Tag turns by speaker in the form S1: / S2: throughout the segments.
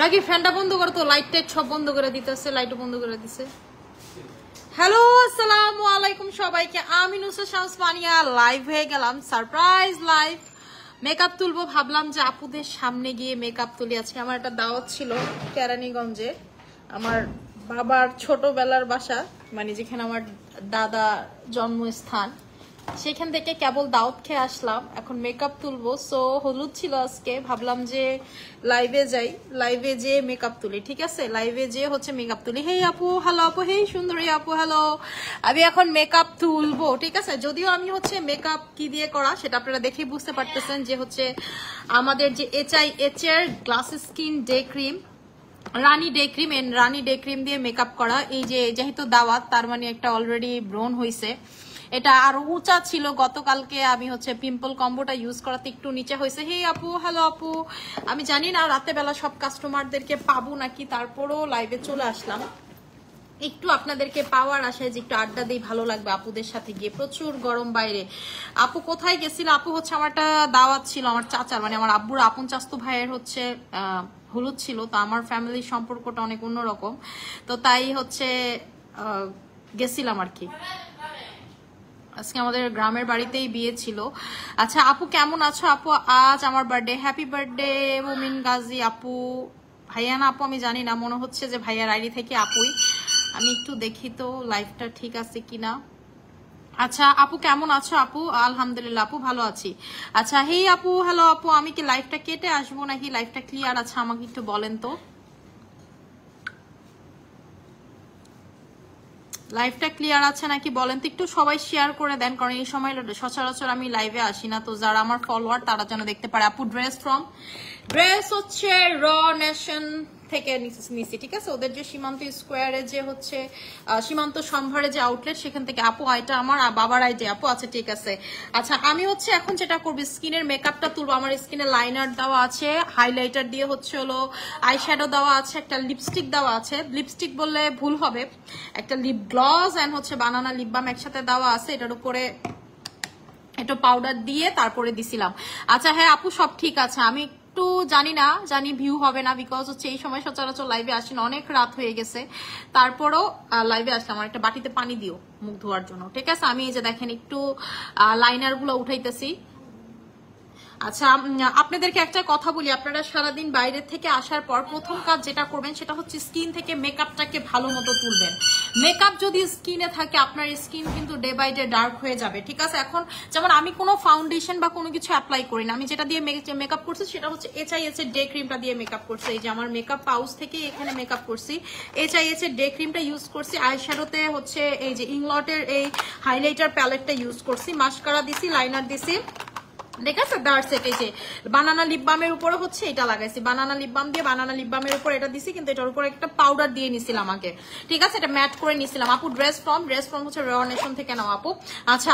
S1: রাকি ফ্যানটা বন্ধ করো তো, লাইট টাইট সব বন্ধ করে দিতেছে, লাইটও বন্ধ করে দিছে। হ্যালো আসসালামু আলাইকুম সবাইকে, আমি নুসরাত শামস মানিয়া লাইভ হয়ে গেলাম, সারপ্রাইজ লাইভ। মেকআপ তুলবো ভাবলাম যে আপুদের সামনে গিয়ে মেকআপ তুলি। আজকে আমার একটা দাওয়াত ছিল কেরানীগঞ্জে, আমার বাবার ছোটবেলার বাসা, মানে যেখানে আমার দাদা জন্মস্থান, সেখান থেকে কেবল দাওয়াত খেয়ে আসলাম। এখন মেকআপ তুলবো, সো হলুদ ছিল আজকে, ভাবলাম যে লাইভে যাই, লাইভে যে মেকআপ তুলি। ঠিক আছে, লাইভে যে হচ্ছে মেকআপ তুলি। হেই আপু, হ্যালো আপু, হেই সুন্দরী আপু, হ্যালো। আমি এখন মেকআপ তুলবো, ঠিক আছে। যদিও আমি হচ্ছে মেকআপ কি দিয়ে করা সেটা আপনারা দেখেই বুঝতে পারতেছেন, যে হচ্ছে আমাদের যে HIH এর গ্লাস স্কিন ডে ক্রিম, রানী ডে ক্রিম, রানী ডে ক্রিম দিয়ে মেকআপ করা। এই যে যেহেতু দাওয়াত, তার মানে একটা অলরেডি ব্রন হয়েছে, এটা আরো উঁচা ছিল। গতকালকে আমি হচ্ছে পিম্পল কম্বোটা ইউজ করাতে একটু নিচে হয়েছে। হে আপু, হ্যালো আপু। আমি জানি না রাতে বেলা সব কাস্টমারদেরকে পাবো নাকি, তারপরও লাইভে চলে আসলাম একটু আপনাদেরকে পাওয়ার আশায়, যে একটু আড্ডা দিই, ভালো লাগবে আপুদের সাথে গিয়ে। প্রচুর গরম বাইরে। আপু কোথায় গেছিল? আপু হচ্ছে আমার একটা দাওয়াত ছিল, আমার চাচার, মানে আমার আব্বুর আপন চাস্তু ভাইয়ের হচ্ছে হলুদ ছিল। তো আমার ফ্যামিলির সম্পর্কটা অনেক অন্যরকম, তো তাই হচ্ছে গেছিলাম আর কি। আজকে আমাদের গ্রামের বাড়িতেই বিয়ে ছিল। আচ্ছা আপু কেমন আছো? আপু আজ আমার বার্থডে, হ্যাপি বার্থডে মুমিন গাজী আপু। ভাইয়া না আপু, আমি জানি না, মনে হচ্ছে যে ভাইয়ার আইডি থেকে আপুই। আমি একটু দেখি তো লাইফটা ঠিক আছে কিনা। আচ্ছা আপু কেমন আছো? আপু আলহামদুলিল্লাহ আপু ভালো আছি। আচ্ছা হেই আপু, হ্যালো আপু। আমি কি লাইফটা কেটে আসবো নাকি লাইফটা ক্লিয়ার আছে, আমাকে একটু বলেন তো। লাইভটা ক্লিয়ার আছে নাকি বলেন তো, একটু সবাই শেয়ার করে দেন, কারণ এই সময় সচরাচর আমি লাইভে আসি না, তো যারা আমার ফলোয়ার তারা যেন দেখতে পারে। আপু ড্রেস হচ্ছে র নেশন থেকে নিছি, ঠিক আছে। ওদের যে সীমান্ত স্কোয়ারে যে হচ্ছে সীমান্ত সম্ভারে যে আউটলেট, সেখান থেকে। আপু আইটা আমার বাবার আইডি আপু, আচ্ছা ঠিক আছে। আচ্ছা আমি হচ্ছে এখন যেটা করবো, স্কিনের মেকআপটা তুলবো। আমার স্কিনে লাইনার দেওয়া আছে, হাইলাইটার দিয়ে হচ্ছে হলো আই শ্যাডো দেওয়া আছে, একটা লিপস্টিক দেওয়া আছে, লিপস্টিক বললে ভুল হবে, একটা লিপ গ্লস এন্ড হচ্ছে বানানা লিপ বাম একসাথে দেওয়া আছে। এটার উপরে একটু পাউডার দিয়ে তারপরে দিছিলাম। আচ্ছা হ্যাঁ আপু সব ঠিক আছে। আমি একটু জানি ভিউ হবে না, বিকজ হচ্ছে এই সময় সচরাচর লাইভে আসি না, অনেক রাত হয়ে গেছে, তারপরও লাইভে আসলাম। আমার একটা বাটিতে পানি দিও মুখ ধোয়ার জন্য, ঠিক আছে। আমি এই যে দেখেন একটু লাইনার গুলো উঠাইতেছি। আচ্ছা আপনাদেরকে একটা কথা বলি, আপনারা সারাদিন বাইরে থেকে আসার পর প্রথম কাজ যেটা করবেন সেটা হচ্ছে স্কিন থেকে মেকআপটাকে ভালো মতো তুলবেন। মেকআপ যদি স্কিনে থাকে, আপনার স্কিন কিন্তু ডে বাই ডে ডার্ক হয়ে যাবে, ঠিক আছে। এখন যেমন আমি কোনো ফাউন্ডেশন বা কোনো কিছু অ্যাপ্লাই করি না, আমি যেটা দিয়ে মেকআপ করছি সেটা হচ্ছে HIH এর ডে ক্রিমটা দিয়ে মেকআপ করছি। এই যে আমার মেকআপ পাউচ থেকে এখানে মেকআপ করছি, HIH এর ডে ক্রিমটা ইউজ করছি। আই শ্যাডোতে হচ্ছে এই যে ইংলটের এই হাইলাইটার প্যালেটটা ইউজ করছি, মাস্কারা দিছি, লাইনার দিছি, ঠিক আছে। That's it. এই যে বানানা লিপ বামের উপরে হচ্ছে এটা লাগাইছি, বানানা লিপ বাম দিয়ে বানানা লিপ বামের উপর এটা দিছি, কিন্তু এটার উপরে একটা পাউডার দিয়ে নিছিলাম আগে, ঠিক আছে। এটা ম্যাট করে নিছিলাম। আপু ড্রেস ফ্রম হচ্ছে র নেশন থেকে নাও আপু। আচ্ছা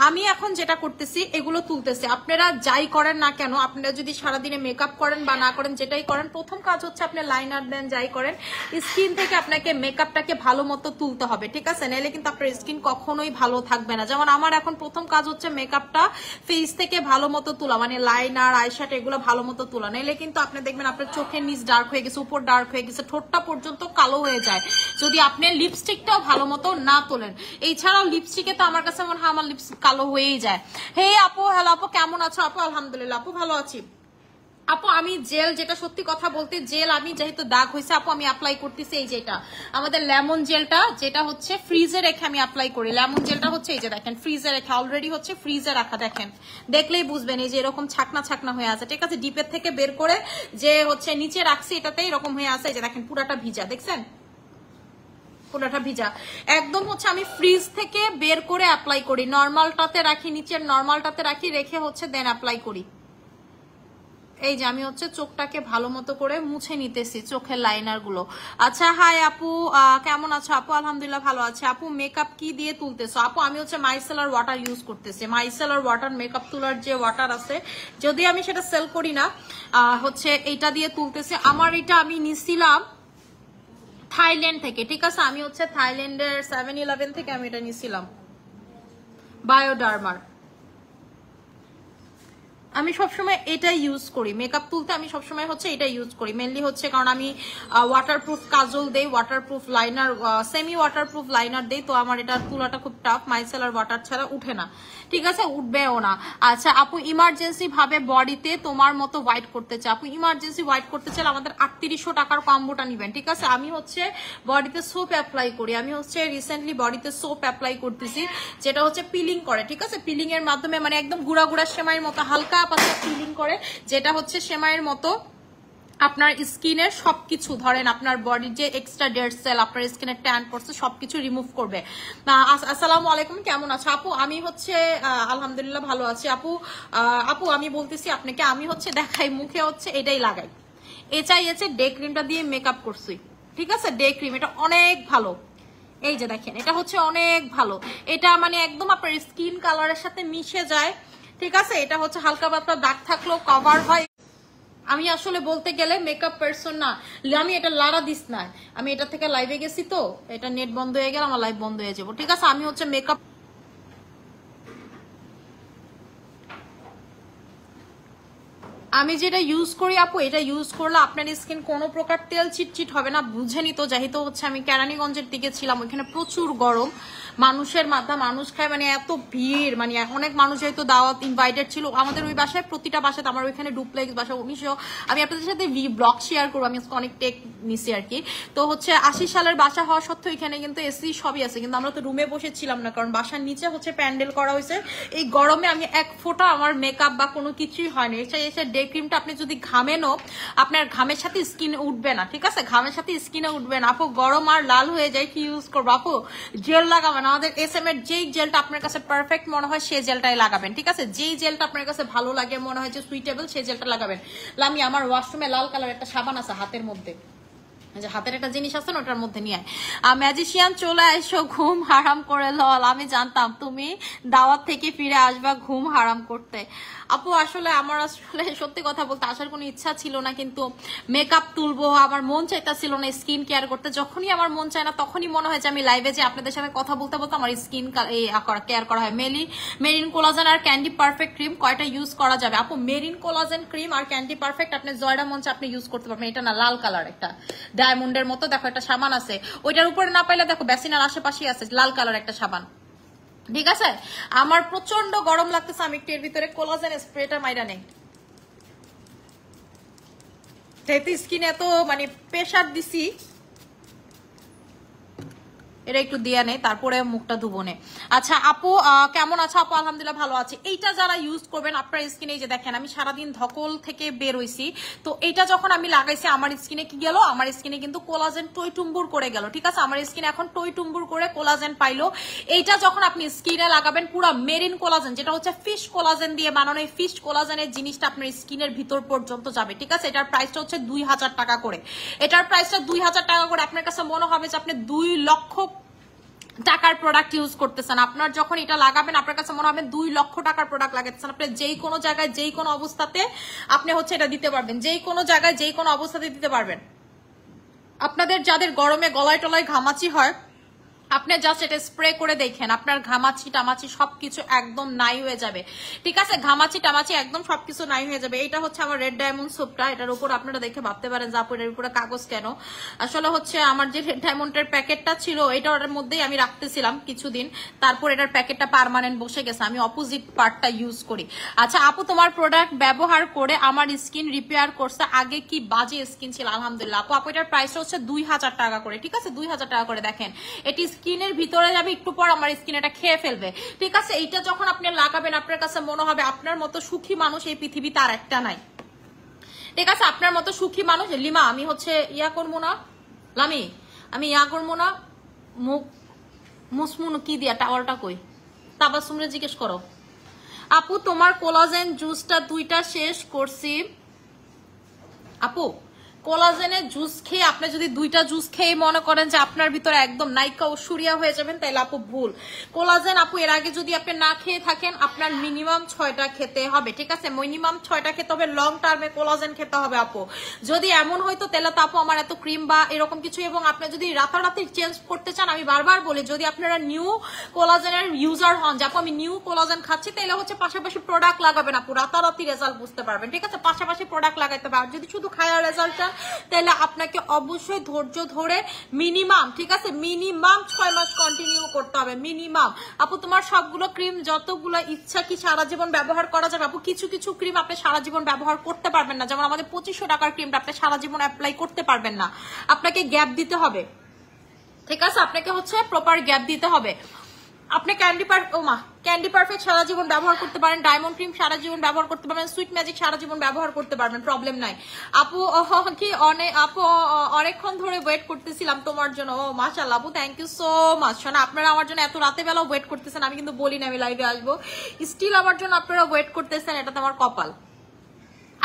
S1: আমি এখন যেটা করতেছি, এগুলো তুলতেছি। আপনারা যাই করেন না কেন, আপনারা যদি সারাদিনে মেকআপ করেন বা না করেন, যেটাই করেন, প্রথম কাজ হচ্ছে আপনি লাইনার দেন, যাই করেন, স্কিন থেকে আপনাকে মেকআপটাকে ভালো মতো তুলতে হবে, ঠিক আছে। নাহলে কিন্তু আপনার স্কিন কখনোই ভালো থাকবে না। যেমন আমার এখন প্রথম কাজ হচ্ছে মেকআপটা ফেস থেকে ভালো মতো তোলা, মানে লাইনার আইশ্যাডো এগুলো ভালো মতো তোলা। নাইলে কিন্তু আপনি দেখবেন আপনার চোখের নিচ ডার্ক হয়ে গেছে, উপর ডার্ক হয়ে গেছে, ঠোঁটটা পর্যন্ত কালো হয়ে যায় যদি আপনি লিপস্টিকটাও ভালো মতো না তোলেন। এছাড়াও লিপস্টিকে তো আমার কাছে মনে হয় আমার লিপস্টিক কালো হয়েই যায়। হে আপু, হ্যালো আপু কেমন আছো? আপু আলহামদুলিল্লাহ আপু ভালো আছি। আপু আমি জেল, যেটা সত্যি কথা বলতে, জেল আমি যেহেতু দাগ হয়েছে আপু, আমি অ্যাপ্লাই করতেছি এই যেটা আমাদের লেমন জেলটা, যেটা হচ্ছে ফ্রিজে রেখে আমি অ্যাপ্লাই করি। লেমন জেলটা হচ্ছে এই যে দেখেন ফ্রিজে রেখে, অলরেডি হচ্ছে ফ্রিজে রাখা, দেখেন দেখলেই বুঝবেন এই যে এরকম ছাকনা ছাকনা হয়ে আছে, ঠিক আছে। ডিপের থেকে বের করে যে হচ্ছে নিচে রাখছি, এটাতে এরকম হয়ে আছে, এই যে দেখেন পুরাটা ভিজা, দেখছেন পুরাটা ভিজা একদম। হচ্ছে আমি ফ্রিজ থেকে বের করে অ্যাপ্লাই করি, নর্মালটাতে রাখি, নিচের নর্মালটাতে রাখি, রেখে হচ্ছে দেন অ্যাপ্লাই করি। এই যে আমি হচ্ছে চোখটাকে ভালো মতো করে মুছে নিতেছি, চোখের লাইনার গুলো। আচ্ছা হাই আপু কেমন আছো? আপু আলহামদুলিল্লাহ ভালো আছে। আপু মেকআপ কি দিয়ে তুলতেছো? আপু আমি হচ্ছে মাইসেলার ওয়াটার ইউজ করতেছি, মাইসেলার ওয়াটার মেকআপ তোলার যে ওয়াটার আছে, যদি আমি সেটা সেল করি না, হচ্ছে এইটা দিয়ে তুলতেছি। আমার এটা আমি নিছিলাম থাইল্যান্ড থেকে, ঠিক আছে। আমি হচ্ছে থাইল্যান্ডের 7-11 থেকে আমি এটা নিছিলাম, বায়োডার্মার। আমি সবসময় এটাই ইউজ করি, মেকআপ তুলতে আমি সবসময় হচ্ছে এটাই ইউজ করি মেনলি হচ্ছে কারণ আমি ওয়াটারপ্রুফ কাজল দেই, waterproof liner, semi waterproof liner দেই, তো আমার এটা তুলাটা খুব টাফ, মাইসেলার ওয়াটার ছাড়া উঠে না, ঠিক আছে, উঠবেও না। আচ্ছা আপু ইমার্জেন্সি ভাবে বডিতে তোমার মতো হোয়াইট করতে চাই, আপু ইমার্জেন্সি হোয়াইট করতে চাইলে আমাদের 3800 টাকার কম্বোটা নিবেন, ঠিক আছে। আমি হচ্ছে বডিতে সোপ অ্যাপ্লাই করি, আমি হচ্ছে রিসেন্টলি বডিতে সোপ অ্যাপ্লাই করতেছি যেটা হচ্ছে পিলিং করে, ঠিক আছে, পিলিং এর মাধ্যমে মানে একদম গুঁড়া গুঁড়া সেমাইয়ের মতো হালকা পাতলা পিলিং করে, যেটা হচ্ছে সেমাইয়ের মতো আপনার স্কিনের সবকিছু, ধরেন আপনার বডির যে এক্সট্রা ডেড সেল, আপনার স্কিনের ট্যান পড়ছে সবকিছু রিমুভ করবে। আসসালামু আলাইকুম, কেমন আছো আপু? আমি হচ্ছে আলহামদুলিল্লাহ ভালো আছি আপু। আপু আমি বলতেছি আপনাকে, আমি হচ্ছে দেখাই মুখে হচ্ছে এটাই লাগাই, এচআইএচ ডে ক্রিমটা দিয়ে মেকআপ করছি, ঠিক আছে, ডে ক্রিম এটা অনেক ভালো, এই যে দেখেন এটা হচ্ছে অনেক ভালো, এটা মানে একদম আপনার স্কিন কালারের সাথে মিশে যায়, ঠিক আছে, এটা হচ্ছে হালকা পাতলা দাগ থাকলেও কভার হয়। আমি আসলে বলতে গেলে মেকআপ পারসন না, আমি এটা লারা দিস না, আমি এটা থেকে লাইভে গেছি, তো এটা নেট বন্ধ হয়ে গেলে আমার লাইভ বন্ধ হয়ে যাবো, ঠিক আছে। আমি হচ্ছে মেকআপ, আমি যেটা ইউজ করি আপু, এটা ইউজ করলে আপনার স্কিন কোনো প্রকার তেল চিটচিট হবে না, বুঝেনি তো, যেহেতু হচ্ছে আমি কেরানীগঞ্জের দিকে ছিলাম, ওইখানে প্রচুর গরম, মানুষের মাথা মানুষ খায়, মানে এত ভিড়, মানে অনেক মানুষ যেহেতু দাওয়াত ইনভাইটেড ছিল আমাদের ওই বাসায়, প্রতিটা বাসাতে, আমার ওইখানে ডুপ্লেক্স বাসা 1900, আমি আপনাদের সাথে ব্লগ শেয়ার করবো, আমি অনেক টেক নিছি আর কি, তো হচ্ছে 80 সালের বাসা হওয়া সত্ত্বেও এখানে কিন্তু এসি সবই আছে, কিন্তু আমরা তো রুমে বসেছিলাম না, কারণ বাসার নিচে হচ্ছে প্যান্ডেল করা হয়েছে, এই গরমে আমি এক ফোঁটা আমার মেকআপ বা কোনো কিছুই হয়নি, এসে ডে ক্রিমটা আপনি যদি ঘামেনও, আপনার ঘামের সাথে স্কিনে উঠবে না, ঠিক আছে, ঘামের সাথে স্কিনে উঠবে না আপু, গরম আর লাল হয়ে যায়, কি ইউজ করবো আপু? জেল লাগাবেন, আমাদের SM এর যেই জেলটা আপনার কাছে পারফেক্ট মনে হয় সেই জেলটাই লাগাবেন, ঠিক আছে, যেই জেলটা আপনার কাছে ভালো লাগে মনে হয় যে সুইটেবল, সেই জেলটা লাগাবেন। আমি আমার ওয়াশরুমে লাল কালার একটা সাবান আছে হাতের মধ্যে, যে হাতের একটা জিনিস আছে না, ওটার মধ্যে নিয়ে ম্যাজিশিয়ান চলে আইসো ঘুম হারাম করে লল, আমি জানতাম তুমি দাওয়াত থেকে ফিরে আসবা ঘুম হারাম করতে। আপু আসলে আমার আসলে সত্যি কথা বলতে আসার কোনো ইচ্ছা ছিল না, কিন্তু মেকআপ তুলবো, আমার মন চাইতেছিল না স্কিন কেয়ার করতে, যখনই আমার মন চায় না তখনই মনে হয় যে আমি লাইভে যে আপনাদের সাথে কথা বলতে বলতে আমার স্কিন কেয়ার করা হয়। মেরিন কোলাজেন আর ক্যান্ডি পারফেক্ট ক্রিম কয়টা ইউজ করা যাবে আপু? মেরিন কোলাজেন ক্রিম আর ক্যান্ডি পারফেক্ট আপনি জয়ডা মঞ্চে আপনি ইউজ করতে পারবেন, এটা না লাল কালার একটা ডায়মন্ডের মতো, দেখো একটা সাবান আছে, ওইটার উপরে না পাইলে দেখো বেসিনার আশেপাশে আছে লাল কালার একটা সাবান, ঠিক আছে। আমার প্রচন্ড গরম লাগতেছে, আমি একটু এর ভিতরে কোলাজেন স্প্রেটা মাইরা নেই, যেহেতু স্কিনে এত মানে প্রেসার দিছি, এটা একটু দিয়া নেই, তারপরে মুখটা ধুবো নে। আচ্ছা আপু কেমন আছো আপু? আলহামদুলিল্লাহ ভালো আছি। এইটা যারা ইউজ করবেন আপনার স্কিনে, যে দেখেন আমি সারাদিন ধকল থেকে বের হইছি, তো এইটা যখন আমি লাগাইছি আমার স্কিনে কি গেল, আমার স্কিনে কিন্তু কোলাজেন টই টুম্বুর করে গেল, ঠিক আছে, আমার স্কিনে এখন টই টুম্বুর করে কোলাজেন পাইলো। এইটা যখন আপনি স্কিনে লাগাবেন, পুরো মেরিন কোলাজেন, যেটা হচ্ছে ফিশ কোলাজেন দিয়ে বানানো, এই ফিশ কোলাজেনের জিনিসটা আপনার স্কিনের ভিতর পর্যন্ত যাবে, ঠিক আছে। এটার প্রাইসটা হচ্ছে 2000 টাকা করে, এটার প্রাইসটা 2000 টাকা করে। আপনার কাছে মনে হবে যে আপনি 2 লক্ষ টাকার প্রোডাক্ট ইউজ করতেছেন, আপনার যখন এটা লাগাবেন আপনার কাছে মনে হবে 2 লক্ষ টাকার প্রোডাক্ট লাগাচ্ছেন। আপনি যেই কোনো জায়গায় যেই কোনো অবস্থাতে আপনি হচ্ছে এটা দিতে পারবেন, যেই কোনো জায়গায় যেই কোনো অবস্থাতে দিতে পারবেন। আপনাদের যাদের গরমে গলায় টলায় ঘামাচি হয়, আপনি জাস্ট এটা স্প্রে করে দেখেন, আপনার ঘামাচি টামাচি সবকিছু একদম নাই হয়ে যাবে, ঠিক আছে, ঘামাচি টামাচি একদম সবকিছু নাই হয়ে যাবে। এটা হচ্ছে আমার রেড ডায়মন্ড সোপটা, এটার উপর আপনারা দেখে ভাবতে পারেন যে আপু এর উপরে কাগজ কেন, আসলে হচ্ছে আমার যে রেড ডায়মন্ডের প্যাকেটটা ছিল এটার মধ্যেই আমি রাখতেছিলাম কিছুদিন, তারপর এটার প্যাকেটটা পার্মানেন্ট বসে গেছে, আমি অপোজিট পার্টটা ইউজ করি। আচ্ছা আপু তোমার প্রোডাক্ট ব্যবহার করে আমার স্কিন রিপেয়ার করছে, আগে কি বাজে স্কিন ছিল, আলহামদুলিল্লাহ। আপু এটার প্রাইসটা হচ্ছে 2000 টাকা করে, ঠিক আছে, 2000 টাকা করে। দেখেন এটি স্কিনের ভিতরে যাবে, একটু পর আমার স্কিন এটা খেয়ে ফেলবে, ঠিক আছে। এইটা যখন আপনি লাগাবেন আপনার কাছে মনে হবে আপনার মতো সুখী মানুষ এই পৃথিবীতে আর একটা নাই, ঠিক আছে, আপনার মতো সুখী মানুষ। লিমা আমি হচ্ছে ইয়া করবো না, লামি আমি ইয়া করবো না, মুখ মুসমুন কি দিয়া টাওয়ালটা কই, তাবাসুমরে জিজ্ঞেস করো। আপু তোমার কোলাজেন জুসটা 2টা শেষ করছি আপু, কোলাজেনের জুস খেয়ে আপনি যদি 2টা জুস খেয়ে মনে করেন যে আপনার ভিতরে একদম নায়িকা ঐশ্বরিয়া হয়ে যাবেন, তাইলে আপু ভুল। কোলাজেন আপু এর আগে যদি আপনি না খেয়ে থাকেন, আপনার মিনিমাম 6টা খেতে হবে, ঠিক আছে? মিনিমাম 6টা খেতে হবে, লং টার্মে কোলাজেন খেতে হবে আপু। যদি এমন হয়তো তাহলে তো আপু আমার এত ক্রিম বা এরকম কিছু, এবং আপনি যদি রাতারাতি চেঞ্জ করতে চান, আমি বারবার বলি যদি আপনারা নিউ কোলাজেনের ইউজার হন, যে আপু আমি নিউ কোলাজেন খাচ্ছি, তাহলে হচ্ছে পাশাপাশি প্রোডাক্ট লাগাবেন আপু, রাতারাতি রেজাল্ট বুঝতে পারবেন, ঠিক আছে? পাশাপাশি প্রোডাক্ট লাগাইতে পারবেন। যদি শুধু খায়া রেজাল্ট চান, তাহলে আপনাকে অবশ্যই ধৈর্য ধরে মিনিমাম, ঠিক আছে, মিনিমাম 6 মাস কন্টিনিউ করতে হবে, মিনিমাম। আপু তোমার সবগুলো ক্রিম যতগুলো ইচ্ছা কি সারা জীবন ব্যবহার করা যাবে? আপু কিছু কিছু ক্রিম আপনি সারা জীবন ব্যবহার করতে পারবেন না, যেমন আমাদের 2500 টাকার ক্রিমটা আপনি সারা জীবন অ্যাপ্লাই করতে পারবেন না, আপনাকে গ্যাপ দিতে হবে, ঠিক আছে? আপনাকে হচ্ছে প্রপার গ্যাপ দিতে হবে। আপনি ক্যান্ডি পারফেক্ট সারা জীবন ব্যবহার করতে পারেন, ডায়মন্ড ক্রিম সারা জীবন ব্যবহার করতে পারবেন, সুইট ম্যাজিক সারা জীবন ব্যবহার করতে পারবেন, প্রবলেম নাই আপু। কি আপু অনেকক্ষণ ধরে ওয়েট করতেছিলাম তোমার জন্য। ও মাশাআল্লাহ আপু, থ্যাংক ইউ সো মাচ। শোনা, আপনারা আমার জন্য এত রাতে বেলা ওয়েট করতেছেন, আমি কিন্তু বলি না আমি লাইভে আসবো, স্টিল আমার জন্য আপনারা ওয়েট করতেছেন, এটা তো আমার কপাল।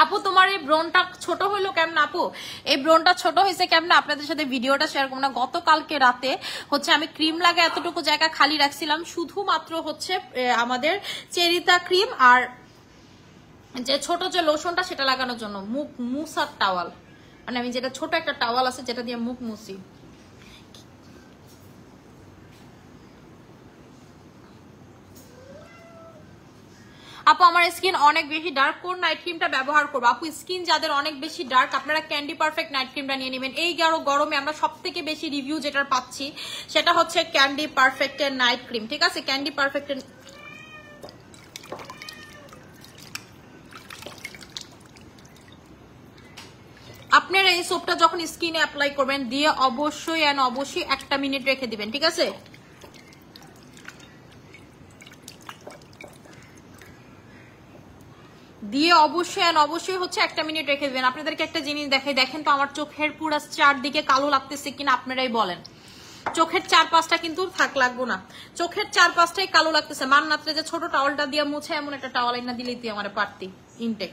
S1: আপু তোমার এই ব্রনটা ছোট হইলো কেমন? আপু এই ব্রনটা ছোট হয়েছে কেমন, আপনাদের সাথে ভিডিওটা শেয়ার করবো না। গতকালকে রাতে হচ্ছে আমি ক্রিম লাগে এতটুকু জায়গা খালি রাখছিলাম, শুধুমাত্র হচ্ছে আমাদের চেরিতা ক্রিম আর যে ছোট যে লোশনটা সেটা লাগানোর জন্য, মুখ মুসার টাওয়াল, মানে আমি যেটা ছোট একটা টাওয়াল আছে যেটা দিয়ে মুখ মুছি। আপু আমার স্কিন অনেক বেশি ডার্ক, কোন নাইট ক্রিমটা ব্যবহার করবো? আপু স্কিন যাদের অনেক বেশি ডার্ক, আপনারা ক্যান্ডি পারফেক্ট নাইট ক্রিমটা নিয়ে নেবেন। এই গরমে আমরা সব থেকে বেশি রিভিউ যেটা পাচ্ছি সেটা হচ্ছে ক্যান্ডি পারফেক্টের নাইট ক্রিম, ঠিক আছে? ক্যান্ডি পারফেক্টের আপনারা এই সোপটা যখন স্কিনে অ্যাপ্লাই করবেন, দিয়ে অবশ্যই অবশ্যই 1 মিনিট রেখে দিবেন, ঠিক আছে? দিয়ে অবশ্যই হচ্ছে 1 মিনিট রেখে দেবেন। আপনাদেরকে একটা জিনিস দেখাই, দেখেন তো আমার চোখের পুরো চারদিকে কালো লাগতেছে কিনা, আপনারাই বলেন। চোখের 4-5টা কিন্তু থাক লাগবো না, চোখের 4-5টাই কালো লাগতেছে। মান্নাত্রে যে ছোট টাওয়ালটা দিয়ে মুছে, এমন একটা টাওয়াল না দিলেই তুই আমার পারতি ইনটেক।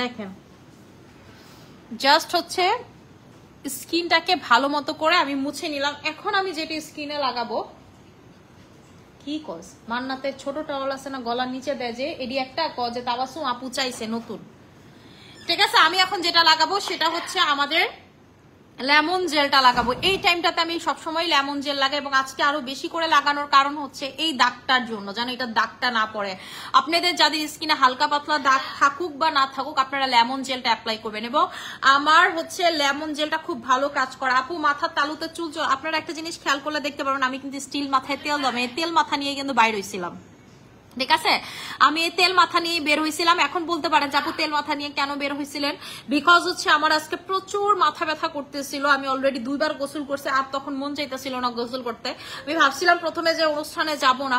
S1: দেখেন জাস্ট হচ্ছে স্কিনটাকে ভালো মতো করে আমি মুছে নিলাম। এখন আমি যেটা স্কিনে লাগাবো, কি কস মান্নাতের ছোট টাওয়াল আছে না গলার নিচে দেয়, যে এডি একটা কজে তাবাসুম আপু চাইছে নতুন, ঠিক আছে? আমি এখন যেটা লাগাবো সেটা হচ্ছে আমাদের লেমন জেলটা লাগাবো। এই টাইমটাতে আমি সবসময় লেমন জেল লাগাই, এবং আজকে আরো বেশি করে লাগানোর কারণ হচ্ছে এই দাগটার জন্য, যেন এটা দাগটা না পড়ে। আপনাদের যাদের স্কিনে হালকা পাতলা দাগ থাকুক বা না থাকুক, আপনারা লেমন জেলটা অ্যাপ্লাই করবেন। এবং আমার হচ্ছে লেমন জেলটা খুব ভালো কাজ করে। আপু মাথার তালুতে চুল, আপনারা একটা জিনিস খেয়াল করলে দেখতে পারবেন, আমি কিন্তু স্টিল মাথায় তেল দমে তেল মাথা নিয়ে কিন্তু বাইরে হয়েছিলাম, ঠিক আছে? আমি এই তেল মাথা নিয়ে বের হয়েছিলাম। এখন বলতে পারেন যে আপু তেল মাথা নিয়ে কেন বের হয়েছিলেন? বিকজ হচ্ছে আমার আজকে প্রচুর মাথা ব্যথা করতেছিল, আমি অলরেডি 2বার গোসল করছি, আর তখন মন চাইতেছিল না গোসল করতে। আমি ভাবছিলাম প্রথমে যে অনুষ্ঠানে যাব না,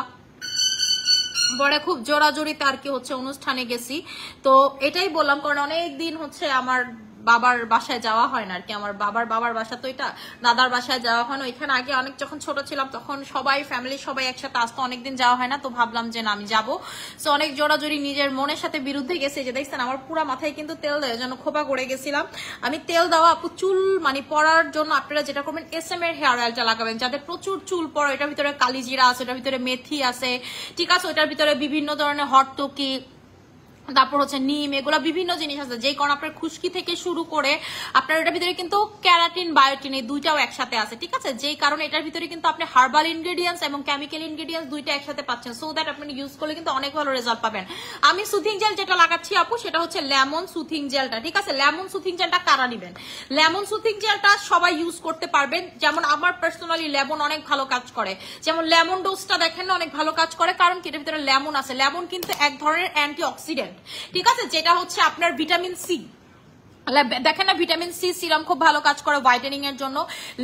S1: পরে খুব জোরাজোরিতে আর কি হচ্ছে অনুষ্ঠানে গেছি। তো এটাই বললাম, কারণ অনেকদিন হচ্ছে আমার বাবার বাসায় যাওয়া হয় না আর কি। আমার বাবার বাসা তো এটা, দাদার বাসায় যাওয়া হয় না। ওইখানে আগে অনেক যখন ছোট ছিলাম তখন সবাই ফ্যামিলির সবাই একসাথে আসতো, অনেকদিন যাওয়া হয় না। তো ভাবলাম যে না আমি যাবো। তো অনেক জোরাজোরি নিজের মনের সাথে বিরুদ্ধে গেছে। যে দেখছেন আমার পুরো মাথায় কিন্তু তেল দেয়, যেন খোপা করে গেছিলাম আমি। তেল দেওয়া আপু চুল মানে পড়ার জন্য আপনারা যেটা করবেন, SM এর হেয়ার অয়েলটা লাগাবেন। যাদের প্রচুর চুল পড়ে, এটার ভিতরে কালিজিরা আছে, এটার ভিতরে মেথি আছে, ঠিক আছে? ওইটার ভিতরে বিভিন্ন ধরনের হরতকি, তারপর হচ্ছে নিম, এগুলা বিভিন্ন জিনিস আছে, যেই কারণে আপনার খুশকি থেকে শুরু করে আপনার এটার ভিতরে কিন্তু ক্যারাটিন বায়োটিন এই দুইটাও একসাথে আছে, ঠিক আছে? যেই কারণে এটার ভিতরে কিন্তু আপনি হার্বাল ইনগ্রেডিয়েন্টস এবং কেমিক্যাল ইনগ্রেডিয়েন্টস দুইটা একসাথে পাচ্ছেন, সো দ্যাট আপনি ইউজ করলে কিন্তু অনেক ভালো রেজাল্ট পাবেন। আমি সুথিং জেল যেটা লাগাচ্ছি আপু, সেটা হচ্ছে লেমন সুথিং জেলটা, ঠিক আছে? লেমন সুথিং জেলটা কারা নিবেন? লেমন সুথিং জেলটা সবাই ইউজ করতে পারবেন। যেমন আমার পার্সোনালি লেমন অনেক ভালো কাজ করে, যেমন লেমন ডোজটা দেখেন না, অনেক ভালো কাজ করে। কারণ কি এটার ভিতরে লেমন আছে। লেমন কিন্তু এক ধরনের অ্যান্টি অক্সিডেন্ট, ঠিক আছে? যেটা হচ্ছে আপনার ভিটামিন সি, দেখেন না, ভিটামিন সি সিরাম খুব ভালো কাজ করে হোয়াইটেনিং এর জন্য।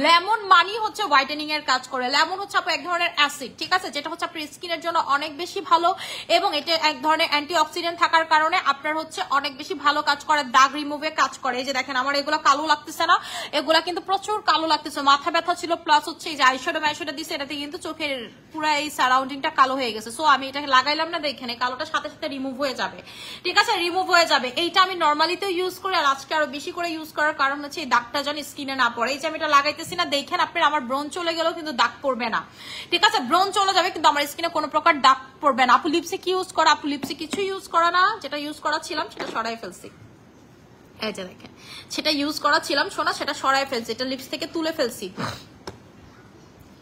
S1: লেমন মানি হচ্ছে হোয়াইটেনিং এর কাজ করে। লেমন হচ্ছে আপনার এক ধরনের অ্যাসিড, ঠিক আছে, যেটা হচ্ছে আপনার স্কিনের জন্য অনেক বেশি ভালো, এবং এটা এক ধরনের অ্যান্টিঅক্সিডেন্ট থাকার কারণে আপনার হচ্ছে অনেক বেশি ভালো কাজ করে, দাগ রিমুভে কাজ করে। এই যে দেখেন আমার এগুলো কালো লাগতেছে না, এগুলা কিন্তু প্রচুর কালো লাগতেছে, মাথা ব্যথা ছিল, প্লাস হচ্ছে এই যে আইশ্যাডো ম্যাশাডো দিচ্ছে, এটাতে কিন্তু চোখের পুরো এই সারাউন্ডিংটা কালো হয়ে গেছে। সো আমি এটা লাগাইলাম না, দেখেন কালোটার সাথে সাথে রিমুভ হয়ে যাবে, ঠিক আছে, রিমুভ হয়ে যাবে। এইটা আমি নর্মালিতেও ইউজ করি, আর আজকে আরো বেশি করে ইউজ করার কারণ হচ্ছে এই দাগটা যেন স্কিনে না পড়ে। এই যে আমি এটা লাগাইতেছি না, দেখেন আপনার আমার ব্রণ চলে গেলেও কিন্তু দাগ পড়বে না, ঠিক আছে, ব্রণ চলে যাবে কিন্তু আমার স্কিনে কোনো প্রকার দাগ পড়বে না। আপু লিপস্টিক কি ইউজ করা? আপু লিপস্টিক কিছু ইউজ করা না, যেটা ইউজ করা ছিলাম সেটা সরাই ফেলছি। এই যে দেখেন সেটা ইউজ করা ছিলাম সোনা, সেটা সরাই ফেলছি, এটা লিপস থেকে তুলে ফেলছি।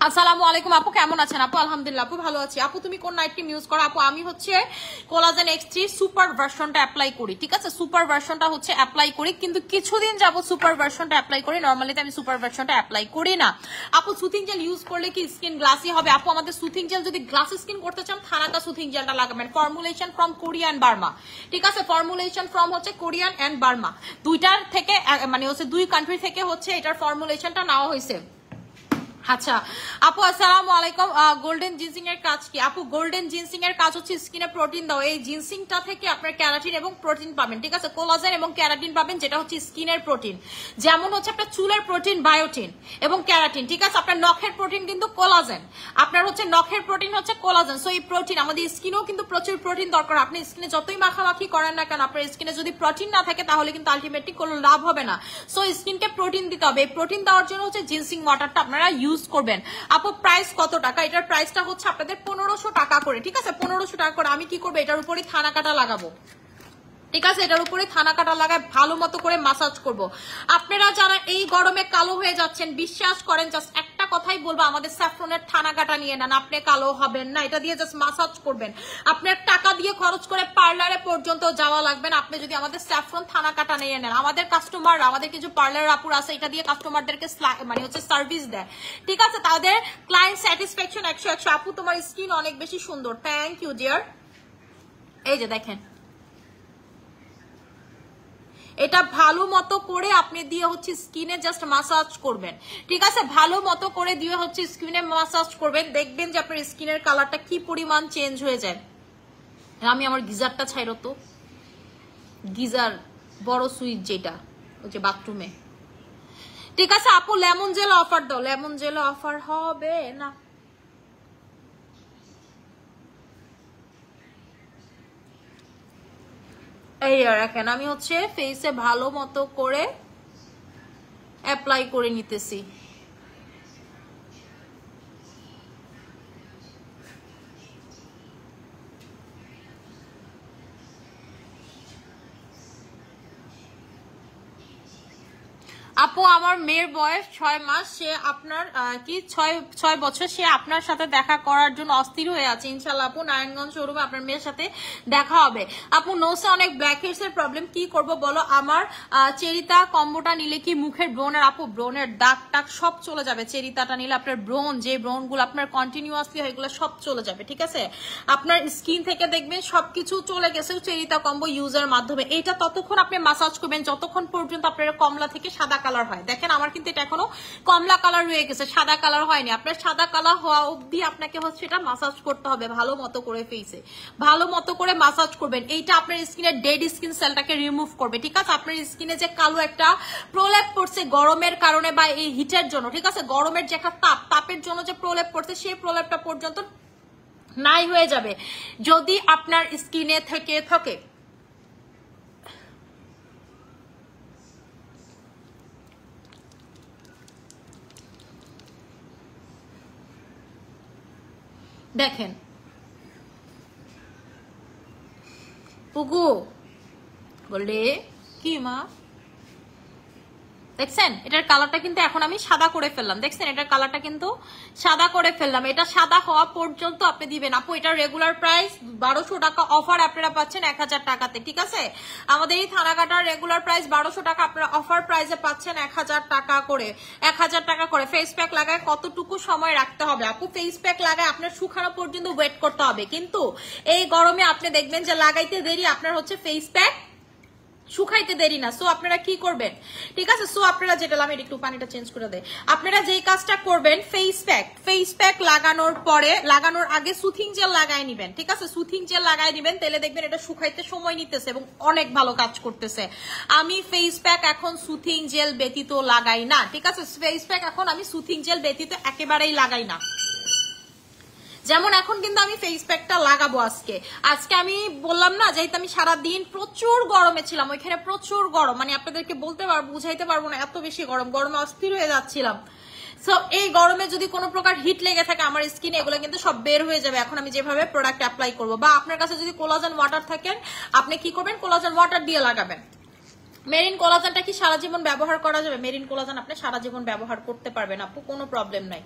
S1: আসসালামু আলাইকুম আপু, কেমন আছেন আপু? আলহামদুলিল্লাহ আপু ভালো আছি। আপু তুমি কোন নাইট ক্রিম ইউজ করো? আপু আমি হচ্ছে কোলাজেন X3 সুপার ভার্সনটা অ্যাপ্লাই করি, ঠিক আছে, সুপার ভার্সনটা হচ্ছে অ্যাপ্লাই করি, কিন্তু কিছুদিন যাবত সুপার ভার্সনটা অ্যাপ্লাই করি, নরমালিতে আমি সুপার ভার্সনটা অ্যাপ্লাই করি না। আপু সুথিং জেল ইউজ করলে কি স্কিন গ্লাসি হবে? আপু আমাদের সুথিং জেল যদি গ্লাসি স্কিন করতে চান, থানাকা সুথিং জেলটা লাগাবেন, formulation from Korea and Burma, ঠিক আছে, ফর্মুলেশন ফ্রম হচ্ছে কোরিয়ান এন্ড বার্মা, দুইটার থেকে মানে হচ্ছে দুই কান্ট্রি থেকে হচ্ছে এটার ফর্মুলেশনটা নেওয়া হয়েছে। আচ্ছা আপু আসসালামু আলাইকুম। গোল্ডেন জিনসিং এর কাজ কি? আপু গোল্ডেন জিনসিং এর কাজ হচ্ছে স্কিনে প্রোটিন দাও। এই জিনসিংটা থেকে আপনার ক্যারাটিন এবং প্রোটিন পাবেন, ঠিক আছে, কোলাজেন এবং ক্যারাটিন পাবেন, যেটা হচ্ছে স্কিনের প্রোটিন। যেমন হচ্ছে আপনার চুলের প্রোটিন বায়োটিন এবং ক্যারাটিন, ঠিক আছে, আপনার নখের প্রোটিন কিন্তু কোলাজেন, আপনার হচ্ছে নখের প্রোটিন হচ্ছে কোলাজেন। সো এই প্রোটিন আমাদের স্কিনেও কিন্তু প্রচুর প্রোটিন দরকার। আপনি স্কিনে যতই মাখামাখি করেন না কেন, আপনার স্কিনে যদি প্রোটিন না থাকে তাহলে কিন্তু আলটিমেটলি কোনো লাভ হবে না। সো স্কিনকে প্রোটিন দিতে হবে, এই প্রোটিন দেওয়ার জন্য হচ্ছে জিনসিং ওয়াটারটা আপনারা ইউজ করবেন। আপু প্রাইস কত টাকা? এটার প্রাইসটা হচ্ছে আপনাদের 1500 টাকা করে, ঠিক আছে, 1500 টাকা করে। আমি কি করবো, এটার উপরে থানা কাটা লাগাবো, ঠিক আছে, এটার উপরে থানা কাটা লাগায় ভালো মতো করে মাসাজ করব। আপনারা যারা এই গরমে কালো হয়ে যাচ্ছেন, বিশ্বাস করেন, জাস্ট একটা কথাই বলবো, আমাদের স্যাফরনের থানা কাটা নিয়ে নেন, আপনি কালো হবেন না। এটা দিয়ে জাস্ট মাসাজ করবেন, আপনার টাকা দিয়ে খরচ করে পার্লারে পর্যন্ত যাওয়া লাগবে না আপনি যদি আমাদের স্যাফরন থানা কাটা নিয়ে নেন। আমাদের কাস্টমার, আমাদের কিছু পার্লার আপুর আছে, এটা দিয়ে কাস্টমারদেরকে মানে হচ্ছে সার্ভিস দেয়, ঠিক আছে, তাদের ক্লায়েন্ট স্যাটিসফ্যাকশন 100। আপু তোমার স্কিন অনেক বেশি সুন্দর, থ্যাংক ইউ ডিয়ার। এই যে দেখেন এটা ভালো মতো করে আপনি দিয়ে হচ্ছে স্কিনে জাস্ট মাসাজ করবেন, ঠিক আছে, ভালো মতো করে দিয়ে হচ্ছে স্কিনে মাসাজ করবেন, দেখবেন যে আপনার স্কিনের কালারটা কি পরিমাণ চেঞ্জ হয়ে যায়। আমি আমার গিজারটা ছাইরো তো, গিজার বড় সুইচ যেটা ওই যে বাথরুমে, ঠিক আছে। আপু লেমন জেল অফার দাও। লেমন জেল অফার হবে না, এই রাখেন, আমি হচ্ছে ফেসে ভালো মতো করে অ্যাপ্লাই করে নিতেছি। আপু আমার মেয়ের বয়স 6 মাস, সে আপনার কি 6 বছর, সে আপনার সাথে দেখা করার জন্য অস্থির হয়ে আছে। ইনশাল্লাহ আপু নারায়ণগঞ্জ শোরুমে আপনার মেয়ের সাথে দেখা হবে। আপু নোসে অনেক ব্ল্যাক হেডস এর প্রবলেম, কি করব বলো? আমার চেরিতা কম্বোটা নিলে কি মুখের ব্রণের, আপু ব্রণের দাগ টাগ সব চলে যাবে। চেরিতাটা নিলে আপনার ব্রণ, যে ব্রণ গুলো আপনার কন্টিনিউয়াসলি হয়, এগুলো সব চলে যাবে, ঠিক আছে, আপনার স্কিন থেকে দেখবেন সবকিছু চলে গেছে চেরিতা কম্বো ইউজের মাধ্যমে। এটা ততক্ষণ আপনি মাসাজ করবেন যতক্ষণ পর্যন্ত আপনার কমলা থেকে সাদা কালার হয়। দেখেন আমার কিন্তু এটা এখনো কমলা কালার রয়ে গেছে, সাদা কালার হয়নি। আপনার সাদা কালার হওয়া অবধি আপনাকে হচ্ছে এটা মাসাজ করতে হবে ভালো মতো করে, ফেসে ভালো মতো করে মাসাজ করবেন। এইটা আপনার স্কিনের ডেড স্কিন সেলটাকে রিমুভ করবে, ঠিক আছে। আপনার স্কিনে যে কালো একটা প্রলেপ পড়ছে গরমের কারণে বা এই হিটের জন্য, ঠিক আছে, গরমের যে একটা তাপের জন্য যে প্রলেপ পড়ছে, সেই প্রলেপটা পর্যন্ত নাই হয়ে যাবে যদি আপনার স্কিনে থেকে থাকে। দেখেন পুগু বলে কি মা, দেখছেন এটার কালারটা কিন্তু এখন আমি সাদা করে ফেললাম, দেখছেন এটার কালারটা কিন্তু সাদা করে ফেললাম। এটা সাদা হওয়া পর্যন্ত আপনি দিবেন। আপু এটার রেগুলার প্রাইস 1200 টাকা, অফার আপনারা পাচ্ছেন 1000 টাকাতে, ঠিক আছে। আমাদের এই থানাকাটার রেগুলার প্রাইস 1200 টাকা, আপনারা অফার প্রাইসে পাচ্ছেন 1000 টাকা করে, 1000 টাকা করে। ফেস প্যাক লাগায় কতটুকু সময় রাখতে হবে? আপু ফেস প্যাক লাগায় আপনার শুকানো পর্যন্ত ওয়েট করতে হবে, কিন্তু এই গরমে আপনি দেখবেন যে লাগাইতে দেরি আপনার হচ্ছে ফেস প্যাক শুকাইতে দেরি না। সো আপনারা কি করবেন, ঠিক আছে? সো আপনারা যেটা, আমি একটু পানিটা চেঞ্জ করে দেয়, আপনারা যেই কাজটা করবেন, ফেস প্যাক লাগানোর পরে, লাগানোর আগে সুথিং জেল লাগাই নিবেন, ঠিক আছে? সুথিং জেল লাগাই নিবেন, তাহলে দেখবেন এটা শুকাইতে সময় নিতেছে এবং অনেক ভালো কাজ করতেছে। আমি ফেস প্যাক এখন সুথিং জেল ব্যতীত লাগাই না, ঠিক আছে? ফেস প্যাক এখন আমি সুথিং জেল ব্যতীত একেবারেই লাগাই না। যেমন এখন কিন্তু আমি ফেস প্যাকটা লাগাবো আজকে আমি বললাম না, যেহেতু আমি সারাদিন প্রচুর গরমে ছিলাম, ওইখানে প্রচুর গরম, মানে আপনাদেরকে বলতে পারবো, বুঝাইতে পারবো না, এত বেশি গরমে অস্থির হয়ে যাচ্ছিলাম। সো এই গরমে যদি কোনো প্রকার হিট লেগে থাকে আমার স্কিনে, এগুলো কিন্তু সব বের হয়ে যাবে এখন আমি যেভাবে প্রোডাক্ট অ্যাপ্লাই করবো। বা আপনার কাছে যদি কোলাজেন ওয়াটার থাকেন, আপনি কি করবেন, কোলাজেন ওয়াটার দিয়ে লাগাবেন। মেরিন কোলাজেনটা কি সারা জীবন ব্যবহার করা যাবে? মেরিন কোলাজেন আপনি সারা জীবন ব্যবহার করতে পারবেন আপু, কোনো প্রবলেম নাই।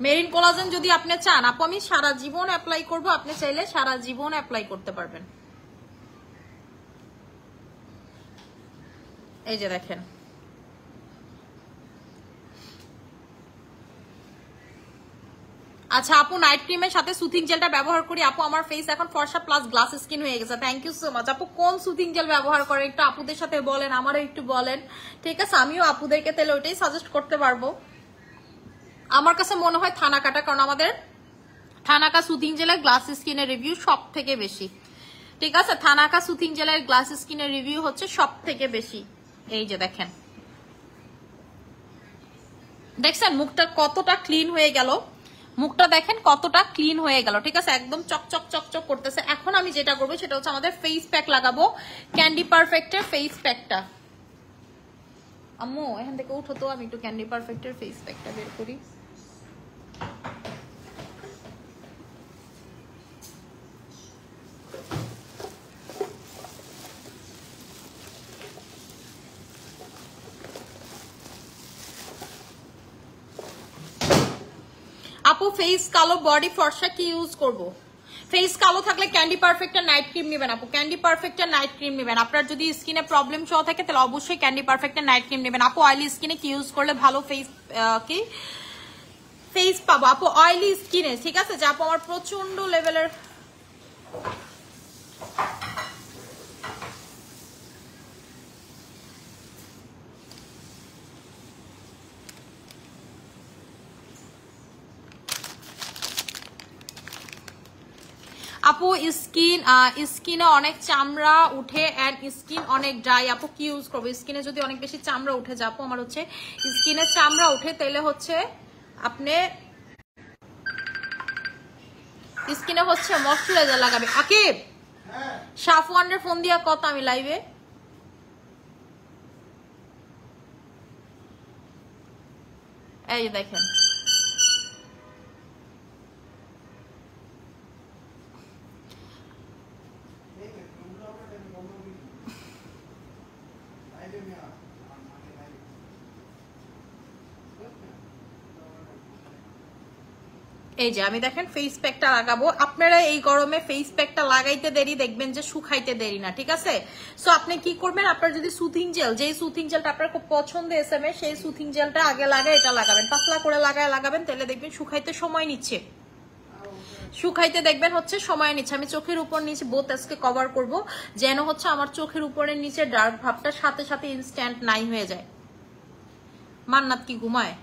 S1: মেরিন কোলাজেন যদি আপনি চান আপু আমি সারা জীবন অ্যাপ্লাই করব, আপনি চাইলে সারা জীবন অ্যাপ্লাই করতে পারবেন। এই যে দেখেন, আচ্ছা আপু নাইট ক্রিমের সাথে সুথিং জেলটা ব্যবহার করি আপু, আমার ফেস এখন ফর্সা প্লাস গ্লাস স্কিন হয়ে গেছে। থ্যাংক ইউ সো মাচ আপু। কোন সুথিং জেল ব্যবহার করে একটু আপুদের সাথে বলেন, আমারও একটু বলেন, ঠিক আছে? আমিও আপুদেরকে তাহলে ওইটাই সাজেস্ট করতে পারবো। আমার কাছে মনে হয় থানাকাটা, কারণ আমাদের থানাকা সুথিং জেলের গ্লাস স্কিনের রিভিউ সব থেকে বেশি, ঠিক আছে? থানাকা সুথিং জেলের গ্লাস স্কিনের রিভিউ হচ্ছে সব থেকে বেশি। এই যে দেখেন, দেখছেন মুখটা কতটা ক্লিন হয়ে গেল, মুখটা দেখেন কতটা ক্লিন হয়ে গেল, ঠিক আছে? একদম চকচক চকচক করতেছে। এখন আমি যেটা করবো সেটা হচ্ছে আমাদের ফেস প্যাক লাগাবো, ক্যান্ডি পারফেক্টের ফেস প্যাকটা। আম্মু এখান থেকে উঠো তো, আমি একটু ক্যান্ডি পারফেক্টের ফেস প্যাকটা বের করি। আপু ফেস কালো বডি ফর্সা কি ইউজ করব? ফেস কালো থাকলে ক্যান্ডি পারফেক্টের নাইট ক্রিম নেবেন আপু, ক্যান্ডি পারফেক্টের নাইট ক্রিম নেবেন। আপনার যদি স্কিনে প্রবলেম সহ থাকে তাহলে অবশ্যই ক্যান্ডি পারফেক্টের নাইট ক্রিম নেবেন আপু। অয়েলি স্কিনে কি ইউজ করলে ভালো ফেস পাবো আপু? অয়েলি স্কিনে, ঠিক আছে? যে আপু আমার প্রচন্ড লেভেলের, আপু স্কিনে অনেক চামড়া উঠে এন্ড স্কিন অনেক ড্রাই আপু, কি ইউজ করবো? স্কিনে যদি অনেক বেশি চামড়া উঠে যায় আপু, আমার হচ্ছে স্কিনে চামড়া উঠে, তাহলে হচ্ছে আপনি স্কিনে হচ্ছে ময়শ্চারাইজার লাগাবে। আকিব সাফওয়ানের ফোন দিয়া কত আমি লাইভে, এই দেখেন এই যে আমি দেখেন ফেস প্যাকটা লাগাবো। আপনারা এই গরমে ফেস প্যাকটা লাগাইতে দেরি, দেখবেন যে শুকাইতে দেরি না, ঠিক আছে? সো আপনি কি করবেন, আপনার যদি সুথিং জেল, যেই সুথিং জেলটা আপনার খুব পছন্দ এসএমএ, সেই সুথিং জেলটা আগে লাগায় এটা লাগাবেন, পাতলা করে লাগাবেন, তাহলে দেখবেন শুকাইতে সময় নিচ্ছে, শুকাইতে দেখবেন হচ্ছে সময় নিচ্ছে। আমি চোখের উপর নিচে বোথ আজকে কভার করব, যেন হচ্ছে আমার চোখের উপরের নিচে ডার্ক ভাবটা সাথে সাথে ইনস্ট্যান্ট নাই হয়ে যায়। মান্নাত কি ঘুমায়?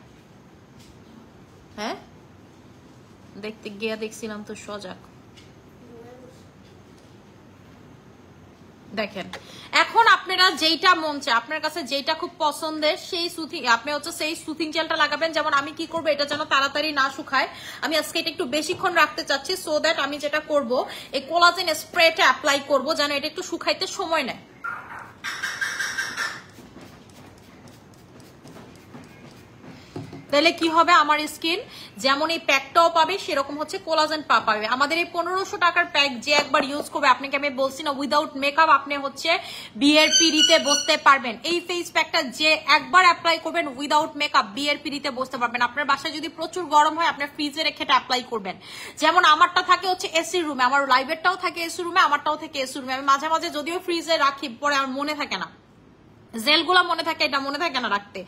S1: হ্যাঁ দেখতে গিয়া দেখছিলাম তো সজাগ। দেখেন এখন আপনারা যেইটা মন চায়, আপনার কাছে যেটা খুব পছন্দের সেই সুথিং, আপনি হচ্ছে সেই সুথিং জেলটা লাগাবেন। যেমন আমি কি করবো, এটা যেন তাড়াতাড়ি না শুকায়, আমি আজকে এটা একটু বেশিক্ষণ রাখতে চাচ্ছি, সো দ্যাট আমি যেটা করব এই কোলাজেন স্প্রেটা অ্যাপ্লাই করব, যেন এটা একটু শুকাইতে সময় নেয়। তাহলে কি হবে, আমার স্কিন যেমন এই প্যাকটাও পাবে, সেরকম হচ্ছে কোলাজেন পাবে। আমাদের এই 1500 টাকার প্যাক যে একবার ইউজ করবে, আপনাকে আমি বলছি না উইদাউট মেকআপ আপনি হচ্ছে বিয়ের পিড়িতে বসতে পারবেন। এই ফেস প্যাকটা যে একবার অ্যাপ্লাই করবেন উইদাউট মেকআপ বিয়ের পিড়িতে বসতে পারবেন। আপনার বাসায় যদি প্রচুর গরম হয় আপনার ফ্রিজে রেখে এটা অ্যাপ্লাই করবেন। যেমন আমারটা থাকে হচ্ছে এসি রুমে, আমার লাইভেরটাও থাকে এসি রুমে, আমারটাও থাকে এসি রুমে। আমি মাঝে মাঝে যদিও ফ্রিজে রাখি, পরে আমার মনে থাকে না, জেলগুলো মনে থাকে, এটা মনে থাকে না রাখতে,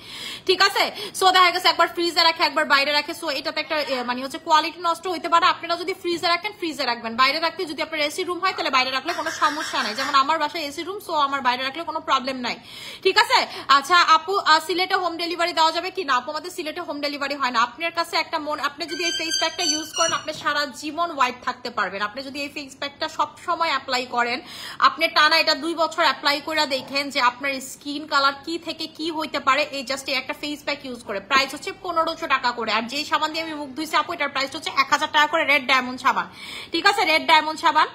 S1: ঠিক আছে। সো দেখা গেছে একবার ফ্রিজে রাখে একবার বাইরে রাখে, সো এটাতে একটা মানে হচ্ছে কোয়ালিটি নষ্ট হইতে পারে। আপনারা যদি ফ্রিজে রাখেন ফ্রিজে রাখবেন, বাইরে রাখতে যদি আপনার এসি রুম হয় তাহলে বাইরে রাখলে কোনো সমস্যা নাই। যেমন আমার বাসায় এসি রুম, সো আমার বাইরে রাখলে কোনো প্রবলেম নাই, ঠিক আছে। আচ্ছা আপু, সিলেটে হোম ডেলিভারি দেওয়া যাবে কি না? আপু আমাদের সিলেটে হোম ডেলিভারি হয় না। আপনার কাছে একটা আপনি যদি এই ফেস প্যাকটা ইউজ করেন আপনি সারা জীবন হোয়াইট থাকতে পারবেন। আপনি যদি এই ফেস প্যাকটা সব সময় অ্যাপ্লাই করেন, আপনি টানা এটা 2 বছর অ্যাপ্লাই করে দেখেন যে আপনার স্কিন কালার কি থেকে কি হইতে পারে এই জাস্ট একটা ফেস প্যাক ইউজ করে। প্রাইস হচ্ছে 1500 টাকা করে। আর যেই সাবান দিয়ে আমি মুখ ধুইছি আপু এটার প্রাইস হচ্ছে 1000 টাকা করে, রেড ডায়মন্ড সাবান, ঠিক আছে, রেড ডায়মন্ড সাবান।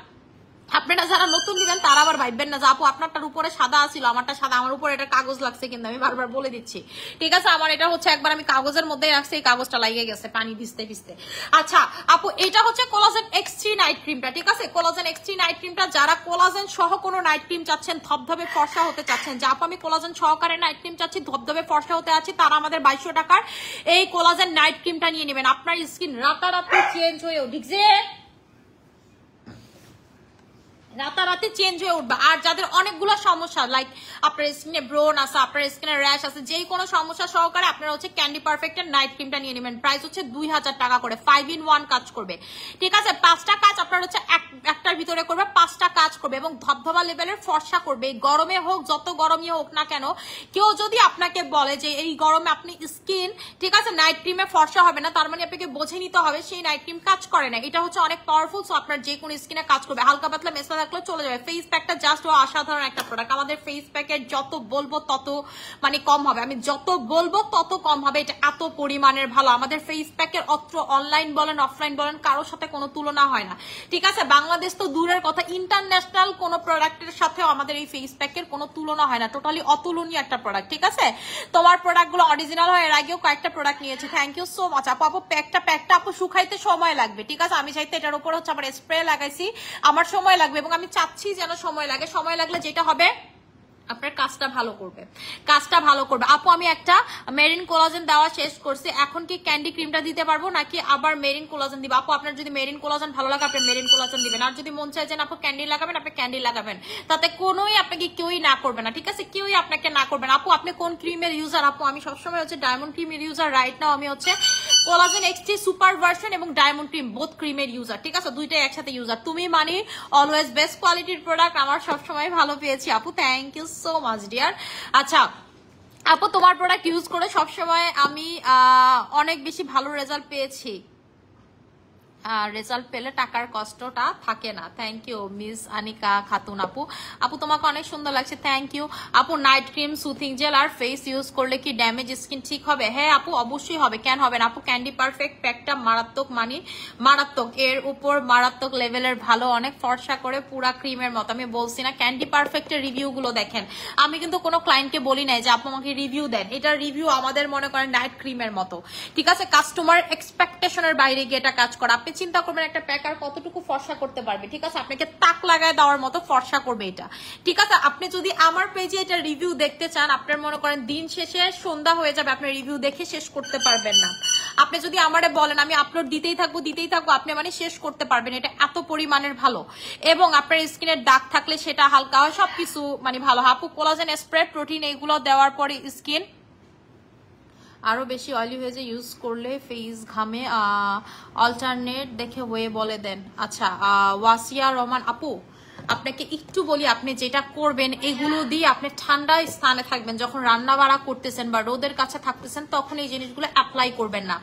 S1: আপনারা যারা নতুন দিবেন তারা আবার ভাববেন না যে আপু আপনারটার উপরে সাদা আছিল, আমারটা সাদা, আমার উপরে এটা কাগজ লাগছে, কিন্তু আমি বারবার বলে দিচ্ছি, ঠিক আছে। আমার এটা হচ্ছে একবার আমি কাগজের মধ্যে রাখছি, এই কাগজটা লাগিয়ে গেছে পানি ভিজতে ভিজতে। আচ্ছা আপু, এটা হচ্ছে কোলাজেন X3 নাইট ক্রিমটা, ঠিক আছে। কোলাজেন X3 নাইট ক্রিমটা, যারা কোলাজেন সহ কোনো নাইট ক্রিম চাচ্ছেন, ধবধবে ফর্সা হতে চাচ্ছেন, যে আপু আমি কোলাজেন সহকারে নাইট ক্রিম চাচ্ছি, ধবধবে ফর্সা হতে আছি, তারা আমাদের 2200 টাকার এই কোলাজেন নাইট ক্রিমটা নিয়ে নেবেন। আপনার স্কিন রাতারাতি চেঞ্জ হয়ে উঠছে, রাতারাতি চেঞ্জ হয়ে উঠবে। আর যাদের অনেকগুলো সমস্যা, লাইক আপনার স্কিনে ব্রোন আছে, আপনার স্কিনে র্যাশ আছে, যে কোনো সমস্যা সহকারে আপনারা হচ্ছে ক্যান্ডি পারফেক্টের নাইট ক্রিমটা নিয়ে নেবেন। প্রাইস হচ্ছে 2000 টাকা করে, 5 in 1 কাজ করবে, ঠিক আছে। 5টা কাজ আপনার হচ্ছে একটার ভিতরে করবে, 5টা কাজ করবে এবং ধবধবা লেভেলের ফর্সা করবে। গরমে হোক, যত গরমই হোক না কেন, কেউ যদি আপনাকে বলে যে এই গরমে আপনি স্কিন, ঠিক আছে, নাইট ক্রিমে ফর্সা হবে না, তার মানে আপনাকে বুঝে নিতে হবে সেই নাইট ক্রিম কাজ করে না। এটা হচ্ছে অনেক পাওয়ারফুল, সো আপনার যে কোনো স্কিনে কাজ করবে। হালকা পাতলা মেসা থাকলে চলে যাবে। ফেস প্যাকটা জাস্ট অসাধারণ একটা প্রোডাক্ট। আমাদের ফেস প্যাকের যত বলবো তত মানে কম হবে, আমি যত বলবো তত কম হবে, এটা এত পরিমাণের ভালো। আমাদের ফেস প্যাকের অত্র অনলাইন বলেন অফলাইন বলেন কারোর সাথে কোনো তুলনা হয় না, ঠিক আছে। বাংলাদেশ তো দূরের কথা, ইন্টারন্যাশনাল কোনো প্রোডাক্টের সাথেও আমাদের এই ফেস প্যাকের কোনো তুলনা হয় না। টোটালি অতুলনীয় একটা প্রোডাক্ট, ঠিক আছে। তোমার প্রোডাক্টগুলো অরিজিনাল হয়, এর আগেও কয়েকটা প্রোডাক্ট নিয়েছে। থ্যাংক ইউ সো মাচ আপু। আপু প্যাকটা আপু শুকাইতে সময় লাগবে, ঠিক আছে। আমি চাইতে এটার উপর হচ্ছে আমার স্প্রে লাগাইছি, আমার সময় লাগবে এবং আমি চাচ্ছি যেন সময় লাগে। সময় লাগলে যেটা হবে আপনার কাজটা ভালো করবে, কাজটা ভালো করবে। আপু আমি একটা মেরিন কোলাজেন দেওয়া শেষ করছি, এখন কি ক্যান্ডি ক্রিমটা দিতে পারবো নাকি আবার মেরিন কোলাজেন দিব? আপু আপনার যদি মেরিন কোলাজেন ভালো লাগে আপনি মেরিন কোলাজেন দিবেন, আর যদি মন চায় যে আপু ক্যান্ডি লাগাবেন আপনি ক্যান্ডি লাগাবেন, তাতে কোনোই আপনাকে কেউই না করবে না, ঠিক আছে, কেউই আপনাকে না করবে না। আপু আপনি কোন ক্রিমের ইউজার? আপু আমি সবসময় হচ্ছে ডায়মন্ড ক্রিমের ইউজার। রাইট নাও আমি হচ্ছে কোলাজেন X3 সুপার ভার্সন এবং ডায়মন্ড ক্রিম বোথ ক্রিমের ইউজার, ঠিক আছে, দুইটাই একসাথে ইউজার। তুমি মানে অলওয়েজ বেস্ট কোয়ালিটির প্রোডাক্ট আমার সবসময় ভালো পেয়েছি আপু, thank you so much dear. আচ্ছা আপু তোমার প্রোডাক্ট ইউজ করে সবসময় আমি অনেক বেশি ভালো রেজাল্ট পেয়েছি, রেজাল্ট পেলে টাকার কষ্টটা থাকে না। Thank you miss Anika Khatun আপু। আপু তোমাকে অনেক সুন্দর লাগছে, থ্যাংক ইউ আপু। নাইট ক্রিম, সুথিং জেল আর ফেস ইউজ করলে কি ড্যামেজ স্কিন ঠিক হবে? হ্যাঁ আপু অবশ্যই হবে, কেন হবে না আপু। ক্যান্ডি পারফেক্ট প্যাকটা মারাত্মক, মানে মারাত্মক, এর উপর মারাত্মক লেভেলের ভালো, অনেক ফর্সা করে পুরা ক্রিমের মতো। আমি বলছি না, ক্যান্ডি পারফেক্টের রিভিউ গুলো দেখেন, আমি কিন্তু কোনো ক্লায়েন্টকে বলি নাই যে আপু আমাকে রিভিউ দেন, এটার রিভিউ আমাদের মনে করেন নাইট ক্রিমের মতো, ঠিক আছে। কাস্টমার এক্সপেকটেশনের বাইরে গিয়ে এটা কাজ করা। আপনি চিন্তা করবেন একটা প্যাকার কতটুকু ফর্সা করতে পারবে, ঠিক আছে, আপনাকে তাক লাগায় দেওয়ার মতো ফর্সা করবে এটা, ঠিক আছে। আপনি যদি আমার পেজে এটা রিভিউ দেখতে চান, আপনার মনে করেন দিন শেষে সন্ধ্যা হয়ে যাবে, আপনি রিভিউ দেখে শেষ করতে পারবেন না। আপনি যদি আমারে বলেন আমি আপলোড দিতেই থাকবো, আপনি মানে শেষ করতে পারবেন, এটা এত পরিমাণের ভালো। এবং আপনার স্কিনের দাগ থাকলে সেটা হালকা হয়, সবকিছু মানে ভালো। আপু কোলাজেন স্প্রে, প্রোটিন এগুলো দেওয়ার পরে স্কিন আরো বেশি অয়েলি হয়ে যায়, ইউজ করলে ফেস ঘামে, অল্টারনেট দেখে ওয়ে বলে দেন। আচ্ছা ওয়াসিয়া রহমান আপু আপনাকে একটু বলি, আপনি যেটা করবেন এগুলো দিয়ে আপনি ঠান্ডা স্থানে থাকবেন, যখন রান্না বাড়া করতেছেন বা রোদের কাছে থাকতেছেন তখন এই জিনিসগুলো অ্যাপ্লাই করবেন না।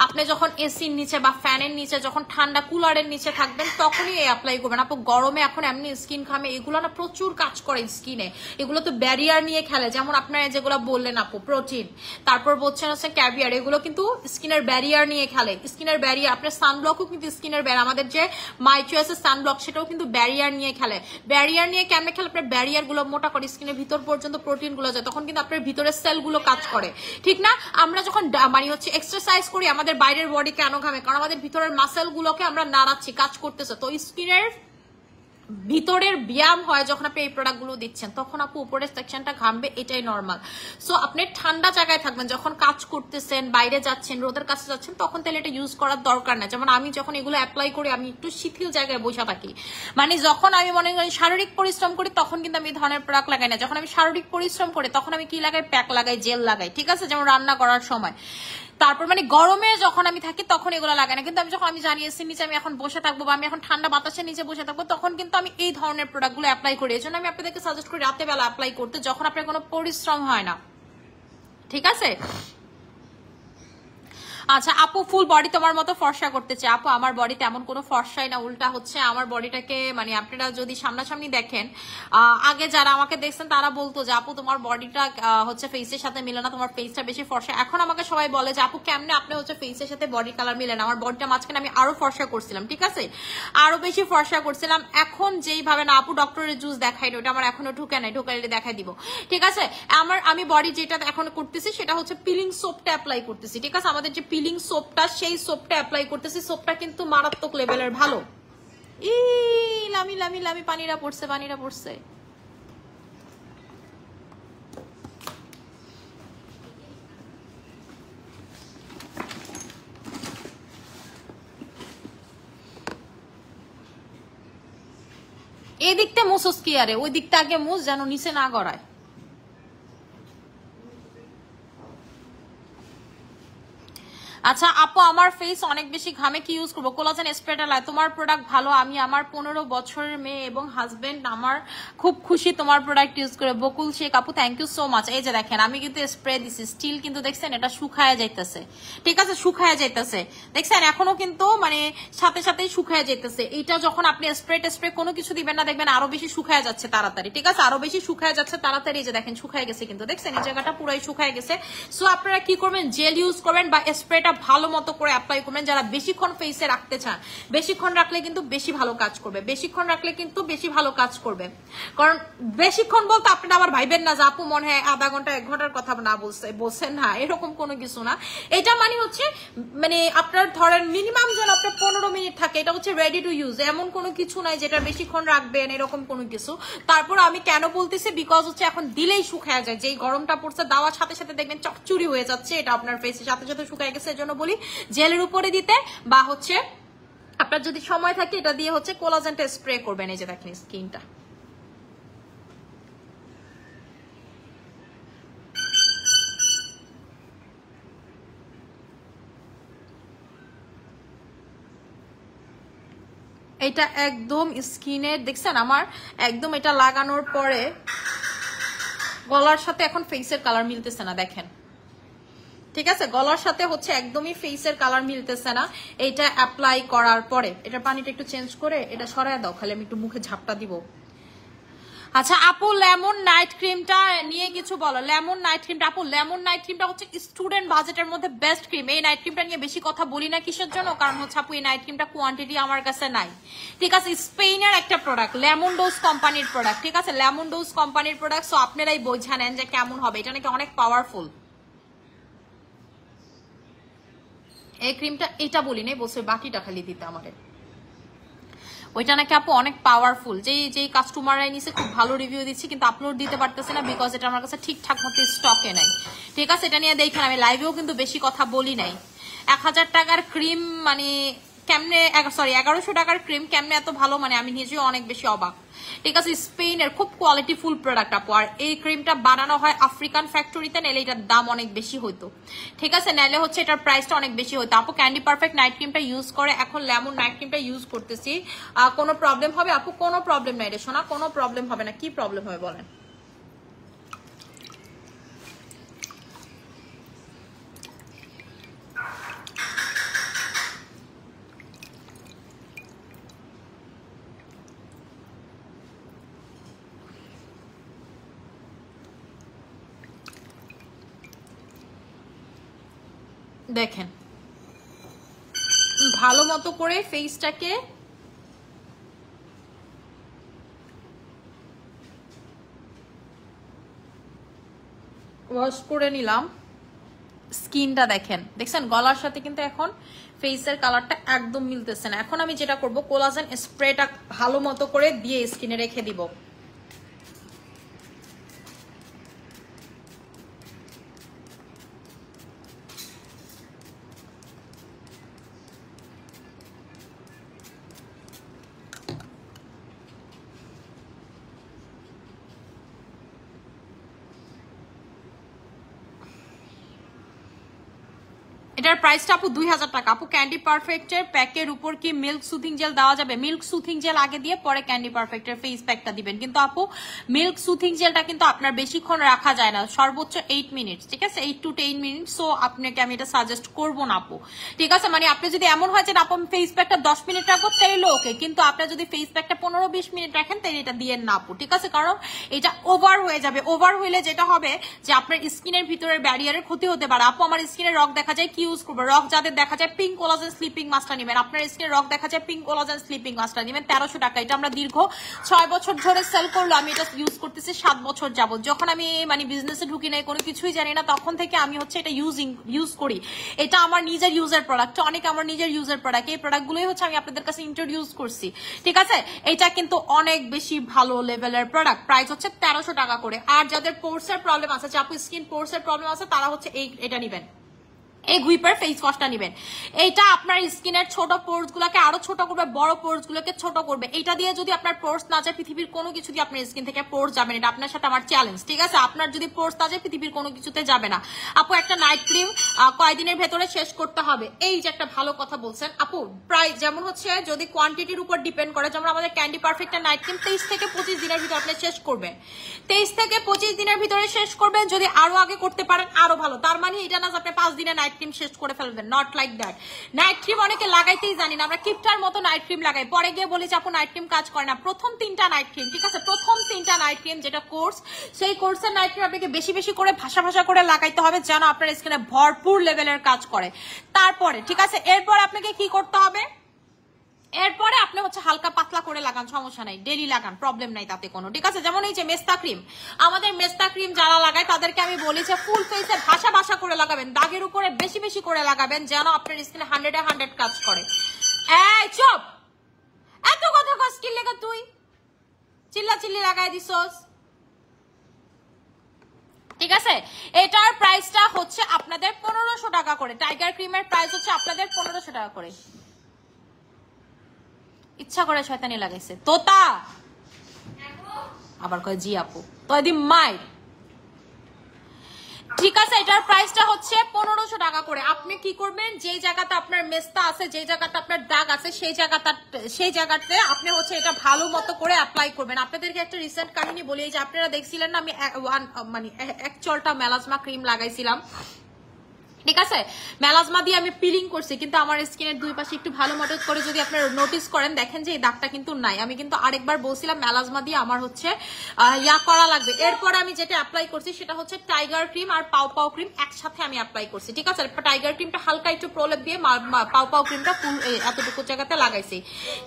S1: আপনি যখন এসির নিচে বা ফ্যানের নিচে, যখন ঠান্ডা কুলারের নিচে থাকবেন তখনই অ্যাপ্লাই করবেন। আপু গরমে এখন এমনি স্কিন ঘামে, এগুলো না প্রচুর কাজ করে স্কিনে, এগুলো তো ব্যারিয়ার নিয়ে খেলে। যেমন আপনার যেগুলো বললেন আপু প্রোটিন, তারপর বলছেন হচ্ছে ক্যাভিয়ার, এগুলো কিন্তু স্কিনের ব্যারিয়ার নিয়ে খেলে। স্কিনের ব্যারিয়ার, আপনার সানব্লকও কিন্তু স্কিনের ব্যারিয়ার, আমাদের যে মাই চয়েসের সানব্লক সেটাও কিন্তু ব্যারিয়ার নিয়ে খেলে। ব্যারিয়ার নিয়ে কেমনে খেলে? আপনার ব্যারিয়ার গুলো মোটা করে স্কিনের ভিতর পর্যন্ত প্রোটিন গুলো যায়, তখন কিন্তু আপনার ভিতরের সেল গুলো কাজ করে, ঠিক না? আমরা যখন মানে হচ্ছে এক্সারসাইজ করি আমাদের বাইরের বডি কেন ঘামে? কারণ আমাদের ভিতরের মাসেল গুলোকে আমরা নাড়াচ্ছি, কাজ করতেছে। তো স্কিনের ভিতরের ব্যায়াম হয় যখন আপনি এই প্রোডাক্টগুলো দিচ্ছেন, তখন আপু উপরের সেকশনটা ঘামবে, এটাই নর্মাল। সো আপনি ঠান্ডা জায়গায় থাকবেন, যখন কাজ করতেছেন, বাইরে যাচ্ছেন, রোদের কাছে যাচ্ছেন, তখন তাহলে এটা ইউজ করার দরকার না। যেমন আমি যখন এগুলো অ্যাপ্লাই করি, আমি একটু শিথিল জায়গায় বসে থাকি, মানে যখন আমি মনে করি শারীরিক পরিশ্রম করি, তখন কিন্তু আমি এই ধরনের প্রোডাক্ট লাগাই না। যখন আমি শারীরিক পরিশ্রম করি, তখন আমি কি লাগাই? প্যাক লাগাই, জেল লাগাই, ঠিক আছে, যেমন রান্না করার সময়। তারপর মানে গরমে যখন আমি থাকি তখন এগুলো লাগাই না। কিন্তু আমি যখন আমি জানি এসির নিচে আমি এখন বসে থাকবো, বা আমি এখন ঠান্ডা বাতাসের নিচে বসে থাকবো, তখন কিন্তু আমি এই ধরনের প্রোডাক্টগুলো অ্যাপ্লাই করি। এই জন্য আমি আপনাদেরকে সাজেস্ট করি রাতে বেলা অ্যাপ্লাই করতে, যখন আপনার কোনো পরিশ্রম হয় না, ঠিক আছে। আচ্ছা আপু, ফুল বডি তোমার মতো ফর্সা করতে চাই। আপু আমার বডি তেমন কোনো ফর্সাই না, উল্টা হচ্ছে আমার বডিটাকে, মানে আপনারা যদি সামনাসামনি দেখেন, আগে যারা আমাকে দেখছেন তারা বলতো যে আপু তোমার বডিটা হচ্ছে ফেসের সাথে মিলে না, তোমার ফেসটা বেশি ফর্সা। এখন আমাকে সবাই বলে যে আপু কেমনে আপনি হচ্ছে ফেসের সাথে বডি কালার মিলে না। আমার বডিটা মাঝখানে আমি আরো ফর্সা করছিলাম, ঠিক আছে, আরো বেশি ফর্সা করছিলাম। এখন যেইভাবে না আপু ডক্টরের জুস দেখাই, ওটা আমার এখনো ঢুকে নাই, ঢুকাইলে দেখাই দিব, ঠিক আছে। আমি বডি যেটা এখন করতেছি সেটা হচ্ছে পিলিং সোপটা অ্যাপ্লাই করতেছি, ঠিক আছে। আমাদের যে পিলিং সোপটা, সেই সোপটা অ্যাপ্লাই করতেছি। সোপটা কিন্তু মারাত্মক লেভেলের ভালো। ই লামি লামি লামি পানিরা পড়ছে, পানিরা পড়ছে। এই দিকটা মুসোস কি আরে, ওই দিকটা আগে মুস, যেন নিচে না গড়ায়। আচ্ছা আপু, আমার ফেস অনেক বেশি ঘামে, কি ইউজ করবো? কোলাজেন স্প্রেটা লাই, তোমার প্রোডাক্ট ভালো। আমি আমার 15 বছরের মেয়ে এবং হাজবেন্ড আমার খুব খুশি তোমার প্রোডাক্ট ইউজ করে। বকুল শেখ আপু, থ্যাংক ইউ সো মাচ। এই যে দেখেন আমি কিন্তু স্প্রে দিছি, স্টিল কিন্তু দেখছেন এটা শুকায় যাইতেছে, ঠিক আছে, শুকায় যাইতেছে, দেখছেন এখনো কিন্তু মানে সাথে সাথেই শুকায় যাইতেছে। এইটা যখন আপনি স্প্রে কোনো কিছু দিবেন না, দেখবেন আরো বেশি শুকায় যাচ্ছে তাড়াতাড়ি, ঠিক আছে, আরো বেশি শুকায় যাচ্ছে তাড়াতাড়ি। এই যে দেখেন শুকায় গেছে, কিন্তু দেখছেন এই জায়গাটা পুরাই শুকায় গেছে। সো আপনারা কি করবেন? জেল ইউজ করবেন বা স্প্রেটা ভালো মতো করে অ্যাপ্লাই করবেন। যারা বেশিক্ষণ ফেসে রাখতে চান, বেশিক্ষণ রাখলে কিন্তু বেশি ভালো কাজ করবে, বেশিক্ষণ রাখলে কিন্তু বেশি ভালো কাজ করবে। কারণ বেশিক্ষণ বলতে আপনারা আবার ভাইবেন না যে আপু মনে হয় আধা ঘন্টা 1 ঘন্টার কথা না বলছেন না, এরকম কোনো কিছু না। এটা মানে হচ্ছে মানে আপনার ধরেন মিনিমাম যেন আপনার 15 মিনিট থাকে, এটা হচ্ছে রেডি টু ইউজ। এমন কোনো কিছু নাই যেটা বেশিক্ষণ রাখবেন এরকম কোনো কিছু। তারপর আমি কেন বলতেছি, বিকজ হচ্ছে এখন দিলেই শুকায় যায়, যেই গরমটা পড়ছে দেওয়ার সাথে সাথে দেখবেন চকচুরি হয়ে যাচ্ছে, এটা আপনার ফেসের সাথে সাথে শুকায় গেছে। এর জন্য বলি জেলের উপরে দিতে, বা হচ্ছে আপনার যদি সময় থাকে এটা দিয়ে হচ্ছে কোলাজেনটা স্প্রে করবেন। এই যে দেখেন স্কিনটা, এটা একদম স্কিনের, দেখছেন আমার একদম এটা লাগানোর পরে গলার সাথে এখন ফেসের কালার মিলতেছে না, দেখেন, ঠিক আছে, গলার সাথে হচ্ছে একদমই ফেসের কালার মিলতেছে না। এটা অ্যাপ্লাই করার পরে এটা পানিটা একটু চেঞ্জ করে এটা সরায় দাও, খালি আমি একটু মুখে ঝাপটা দিব। আচ্ছা আপু, লেমন নাইট ক্রিমটা নিয়ে কিছু বলো। লেমন নাইট ক্রিমটা, আপু লেমন নাইট ক্রিমটা হচ্ছে স্টুডেন্ট বাজেটের মধ্যে বেস্ট ক্রিম। এই নাইট ক্রিমটা নিয়ে বেশি কথা বলি না, কিসের জন্য? কারণ হচ্ছে আপু এই নাইট ক্রিমটা কোয়ান্টিটি আমার কাছে নাই, ঠিক আছে। স্পেনের একটা প্রোডাক্ট, লেমন ডোজ কোম্পানির প্রোডাক্ট, ঠিক আছে, লেমন ডোজ কোম্পানির প্রোডাক্ট। সো আপনারাই বোঝা নেন যে কেমন হবে, এটা নাকি অনেক পাওয়ারফুল এই ক্রিমটা। এটা বলি নাই, বলছে বাকিটা খালি দিতে আমাদের, ওইটা নাকি আপু অনেক পাওয়ারফুল। যেই কাস্টমাররাই নিছে খুব ভালো রিভিউ দিচ্ছি, কিন্তু আপলোড দিতে পারতেছে না বিকজ এটা আমার কাছে ঠিকঠাক মতো স্টকে নাই, ঠিক আছে। এটা নিয়ে দেখেন আমি লাইভেও কিন্তু বেশি কথা বলি নাই। 1000 টাকার ক্রিম মানে কেমনে, সরি 1100 টাকার ক্রিম কেমনে এত ভালো, মানে আমি নিজেও অনেক বেশি অবাক, ঠিক আছে। স্পেনের খুব কোয়ালিটি ফুল প্রোডাক্ট আপু। আর এই ক্রিমটা বানানো হয় আফ্রিকান ফ্যাক্টরিতে, নাহলে এটার দাম অনেক বেশি হইতো, ঠিক আছে, নাহলে হচ্ছে এটার প্রাইসটা অনেক বেশি হইতো। আপু ক্যান্ডি পারফেক্ট নাইট ক্রিমটা ইউজ করে, এখন লেমন নাইট ক্রিমটা ইউজ করতেছি। কোনো প্রবলেম হবে আপু? কোনো প্রবলেম নাই রে সোনা, কোনো প্রবলেম হবে না। কি প্রবলেম হবে বলেন? দেখেন ভালো মতো করে ফেসটাকে ওয়াশ করে নিলাম, স্কিনটা দেখেন, দেখছেন গলার সাথে কিন্তু এখন ফেসের কালারটা একদম মিলতেছে না। এখন আমি যেটা করব, কোলাজেন স্প্রেটা ভালো মতো করে দিয়ে স্কিনে রেখে দিব। এটার প্রাইসটা আপু 2000 টাকা। আপু ক্যান্ডি পারফেক্টের প্যাকের উপর কি মিল্ক সুথিং জেল দেওয়া যাবে? মিল্ক সুথিং জেল আগে দিয়ে পরে ক্যান্ডি পারফেক্টের ফেস প্যাকটা দিবেন। কিন্তু আপু মিল্ক সুথিং জেলটা কিন্তু আপনার বেশিক্ষণ রাখা যায় না, সর্বোচ্চ 8 মিনিটস, ঠিক আছে, 8 to 10 মিনিট। সো আপনাকে আমি এটা সাজেস্ট করবো না আপু, ঠিক আছে। মানে আপনি যদি এমন হয় যে আপু ফেস প্যাকটা 10 মিনিট রাখবো তাইলে ওকে, কিন্তু আপনি যদি ফেস প্যাকটা 15-20 মিনিট রাখেন তাহলে এটা দিয়ে না আপু, ঠিক আছে। কারণ এটা ওভার হয়ে যাবে। ওভার হইলে যেটা হবে যে আপনার স্কিনের ভিতরের ব্যারিয়ারের ক্ষতি হতে পারে। আপু আমার স্কিনের রগ দেখা যায়, কি ইউজ করবো? রগ যাদের দেখা যায় পিঙ্ক কোলাজেন স্লিপিং মাস্কটা নেবেন। আপনার স্কিনের রগ দেখা যায় পিঙ্ক কোলাজেন স্লিপিং মাস্কটা নেবেন 1300 টাকা। এটা আমরা দীর্ঘ 6 বছর ধরে সেল করলো। আমি এটা ইউজ করতেছি 7 বছর যাবত। যখন আমি মানে বিজনেসে ঢুকি নাই, কোনো কিছুই জানি না, তখন থেকে আমি হচ্ছে এটা ইউজ করি। এটা আমার নিজের ইউজের প্রোডাক্ট, অনেক আমার নিজের ইউজের প্রোডাক্ট। এই প্রোডাক্টগুলোই হচ্ছে আমি আপনাদের কাছে ইন্ট্রোডিউস করছি, ঠিক আছে। এটা কিন্তু অনেক বেশি ভালো লেভেলের প্রোডাক্ট। প্রাইস হচ্ছে 1300 টাকা করে। আর যাদের পোর্সের প্রবলেম আছে, যে আপু স্কিন পোর্সের প্রবলেম আছে, তারা হচ্ছে এটা নিবেন, এই গুইপার ফেস ওয়াশটা নেবেন। এইটা আপনার স্কিনের ছোট পোর্স গুলোকে আরো ছোট করবে, বড় পোর্স গুলোকে ছোট করবে। এটা দিয়ে যদি আপনার পোর্স না যায়, পৃথিবীর কোনো কিছু দিয়ে আপনার স্কিন থেকে পোর্স যাবে না। এটা আপনার সাথে আমার চ্যালেঞ্জ, ঠিক আছে। আপনার যদি পোর্স না যায়, পৃথিবীর কোনো কিছুতে যাবে না। আপু একটা নাইট ক্রিম কয়দিনের ভেতরে শেষ করতে হবে, এই যে একটা ভালো কথা বলছেন আপু। প্রায় যেমন হচ্ছে যদি কোয়ান্টিটির উপর ডিপেন্ড করে, যেমন আমাদের ক্যান্ডি পারফেক্টের নাইট ক্রিম 23 থেকে 25 দিনের ভিতরে আপনি শেষ করবেন। 23 থেকে 25 দিনের ভিতরে শেষ করবেন। যদি আরো আগে করতে পারেন আরো ভালো। তার মানে এটা না যে আপনি 5 দিনে নাইট ক্রিম শেষ করে ফেলবেন, not like that. Night cream অনেকে লাগাইতেই জানি না, আমরা কিপটার মতো নাইট ক্রিম লাগাই, পরে গিয়ে বলি যে আপু নাইট ক্রিম কাজ করে না। প্রথম 3টা নাইট ক্রিম, ঠিক আছে, প্রথম 3টা নাইট ক্রিম যেটা কোর্স, সেই কোর্সের নাইট ক্রিম আপনাকে বেশি বেশি করে ভাষা করে লাগাইতে হবে, যেন আপনার স্কিনে ভরপুর লেভেলের কাজ করে। তারপরে ঠিক আছে, এরপর আপনাকে কি করতে হবে, এরপরে আপনি হচ্ছে হালকা পাতলা করে লাগান, সমস্যা নাই, ডেলি লাগান, প্রবলেম নাই তাতে কোনো, ঠিক আছে। যেমন এই যে মেস্তা ক্রিম, আমাদের মেস্তা ক্রিম যারা লাগায় তাদেরকে আমি বলি যে ফুল ফেসে ভাষা করে লাগাবেন, দাগের উপরে বেশি বেশি করে লাগাবেন, যেন আপনার স্কিনে 100-100 কাজ করে। এই চুপ, এত কথা কস কি লেগে তুই চিল্লি লাগাই দিছস, ঠিক আছে। এটার প্রাইসটা হচ্ছে আপনাদের 1500 টাকা করে। টাইগার ক্রিমের প্রাইস হচ্ছে আপনাদের 1500 টাকা করে। ইচ্ছা করে শয়তানি লাগাইছে তোতা, আবার কয় জি আপু, তো এদিন মাই, ঠিক আছে। এটার প্রাইসটা হচ্ছে 1500 টাকা করে। আপনি কি করবেন, যে জায়গাতে আপনার মেস্তা আছে, যে জায়গাতে আপনার দাগ আছে, সেই জায়গাতে আপনি হচ্ছে এটা ভালো মতো করে অ্যাপ্লাই করবেন। আপনাদেরকে একটা রিসেন্ট কাহিনী বলি, এই যে আপনারা দেখছিলেন না, আমি মানে এক চলটা মেলাজমা ক্রিম লাগাইছিলাম, ঠিক আছে। মেলাজমা দিয়ে আমি পিলিং করছি, কিন্তু আমার স্কিনের দুই পাশে একটু ভালো মতো করে যদি আপনারা নোটিস করেন, দেখেন যে এই দাগটা কিন্তু নাই। আমি কিন্তু আরেকবার বলছিলাম মেলাজমা দিয়ে আমার হচ্ছে ইয়া করা লাগবে। এরপর আমি যেটা অ্যাপ্লাই করছি সেটা হচ্ছে টাইগার ক্রিম আর পাও ক্রিম একসাথে আমি অ্যাপ্লাই করছি, ঠিক আছে। টাইগার ক্রিমটা হালকা একটু প্রলেপ দিয়ে পাও ক্রিমটা ফুল এতটুকু জায়গাতে লাগাইছি,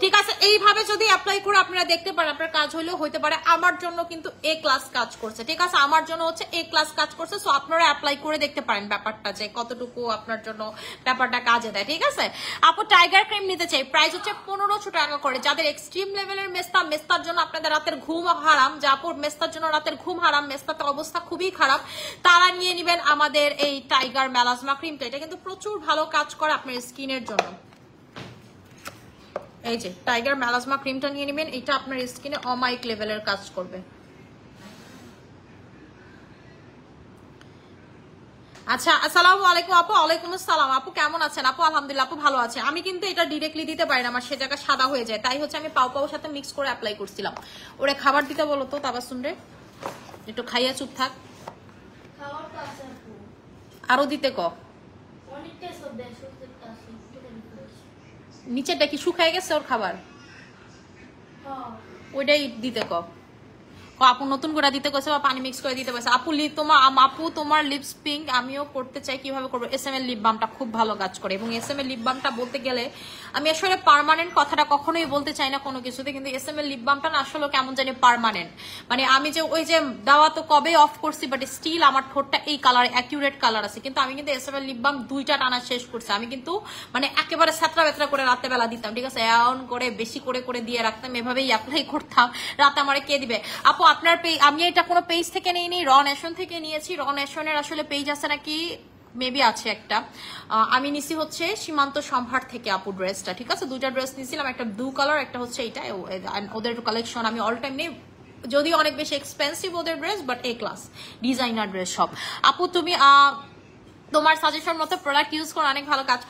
S1: ঠিক আছে। এইভাবে যদি অ্যাপ্লাই করে আপনারা দেখতে পারেন, আপনার কাজ হইলেও হইতে পারে। আমার জন্য কিন্তু এ ক্লাস কাজ করছে, ঠিক আছে, আমার জন্য হচ্ছে এ ক্লাস কাজ করছে। সো আপনারা অ্যাপ্লাই করে দেখতে পারেন ব্যাপারটা, যে কতটুকু আপনার জন্য ব্যাপারটা কাজে দেয়, ঠিক আছে। আপু টাইগার ক্রিম নিতে চাই, প্রাইস হচ্ছে 1500 টাকা করে। যাদের এক্সট্রিম লেভেলের মেস্তার জন্য আপনাদের রাতের ঘুম হারাম, যে আপুর মেস্তার জন্য রাতের ঘুম হারাম, মেস্তাতে অবস্থা খুবই খারাপ, তারা নিয়ে নেবেন আমাদের এই টাইগার মেলাজমা ক্রিমটা। এটা কিন্তু প্রচুর ভালো কাজ করে আপনার স্কিনের জন্য। এই যে টাইগার মেলাজমা ক্রিমটা নিয়ে নেবেন, এটা আপনার স্কিনে অমাইক লেভেলের কাজ করবে। আচ্ছা, আসসালামু আলাইকুম আপু। ওয়ালাইকুম আসসালাম আপু, কেমন আছেন আপু? আলহামদুলিল্লাহ আপু, ভালো আছে। আমি কিন্তু এটা ডিরেক্টলি দিতে পারি না, আমার সে জায়গা সাদা হয়ে যায়, তাই হচ্ছে আমি পাও সাথে মিক্স করে অ্যাপ্লাই করছিলাম। ওরে খাবার দিতে বলো তো তাবাসসুম রে, একটু খাইয়া চুপ থাক, আরো দিতে ক। নিচেরটা কি শুকায় গেছে ওর খাবার, ওইটাই দিতে ক। আপু নতুন করে দিতে কইছে বা পানি মিক্স করে দিতে কইছে। আপু তোমার লিপস পিঙ্ক আমিও করতে চাই, কিভাবে করবো? এসএমএল লিপ বামটা খুব ভালো কাজ করে, এবং এসএমএল লিপ বামটা বলতে গেলে আমি আসলে পার্মানেন্ট কথাটা কখনোই বলতে চাই না কোনো কিছুতে, কিন্তু এসএমএল লিপ বামটা না আসলে কেমন জানি পার্মানেন্ট। মানে আমি যে ওই যে দেওয়া তো কবে অফ করছি, বাট স্টিল আমার ঠোঁটটা এই কালার, অ্যাকিউরেট কালার আছে। কিন্তু আমি কিন্তু এসএমএল লিপ বাম 2টা টানা শেষ করছি। আমি কিন্তু মানে একেবারে ছাত্রা বেতরা করে রাতে বেলা দিতাম, ঠিক আছে, এমন করে বেশি করে করে দিয়ে রাখতাম, এভাবেই অ্যাপ্লাই করতাম। রাতে আমারে কে দিবে? আপু আপনার আমি এটা কোনো পেজ থেকে নিইনি, র নেশন থেকে নিয়েছি। র নেশনের আসলে পেজ আছে নাকি, মেবি আছে একটা। আমি নিছি হচ্ছে সীমান্ত সম্ভার থেকে আপু ড্রেসটা, ঠিক আছে। 2টা ড্রেস নিয়েছিলাম, একটা ব্লু কালার, একটা হচ্ছে এইটা। ওদের কালেকশন আমি অল টাইম নেই, যদিও অনেক বেশি এক্সপেন্সিভ ওদের dress, but A class designer dress সব। আপু তুমি তোমার সাজেশন মতো প্রোডাক্ট ইউজ করে অনেক ভালো কাজ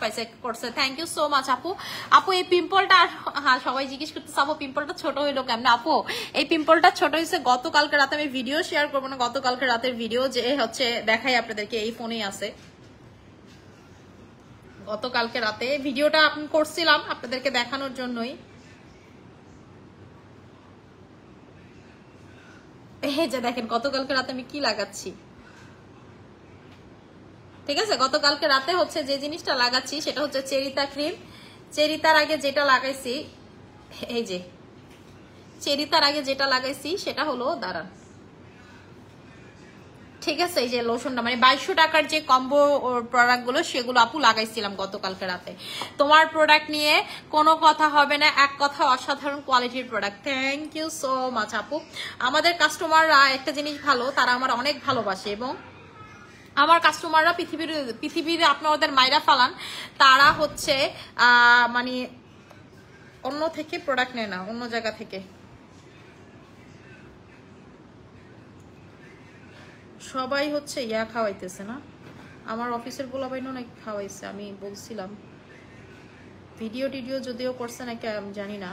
S1: করছে, থ্যাংক ইউ সো মাচ আপু। আপু এই পিম্পলটা, হ্যাঁ সবাই জিজ্ঞেস করতেছে আপু পিম্পলটা ছোট হইলো কেমন? আপু এই পিম্পলটা ছোট হয়েছে গতকালকে রাতে, আমি ভিডিও শেয়ার করবো না, গতকালকে রাতের ভিডিও যে হচ্ছে দেখাই আপনাদেরকে, এই ফোনেই আছে। গতকালকে রাতে ভিডিওটা আপনি করছিলাম আপনাদেরকে দেখানোর জন্যই। এই যে দেখেন গতকালকে রাতে আমি কি লাগাচ্ছি, ঠিক আছে। গতকালকে রাতে হচ্ছে যে জিনিসটা লাগাচ্ছি সেটা হচ্ছে চেরিতা ক্রিম। চেরিতার আগে যেটা লাগাইছি, এই যে চেরিতার আগে যেটা লাগাইছি সেটা হলো দাঁড়ান, ঠিক আছে, এই যে লোশনটা, মানে 2200 টাকার যে কম্বো প্রোডাক্ট গুলো সেগুলো আপু লাগাইছিলাম গতকালকে রাতে। তোমার প্রোডাক্ট নিয়ে কোনো কথা হবে না, এক কথা অসাধারণ কোয়ালিটির product. Thank you so much আপু। আমাদের কাস্টমাররা একটা জিনিস ভালো, তারা আমার অনেক ভালোবাসে, এবং আমার কাস্টমাররা পৃথিবীর আপনাদের মাইরা ফালান, তারা হচ্ছে মানে অন্য থেকে প্রোডাক্ট নেয় না, অন্য জায়গা থেকে। সবাই হচ্ছে ইয়া খাওয়াইতেছে না, আমার অফিসের পোলাপাইনও নাকি খাওয়াইছে, আমি বলছিলাম। ভিডিও টিডিও যদিও করছে নাকি আমি জানি না।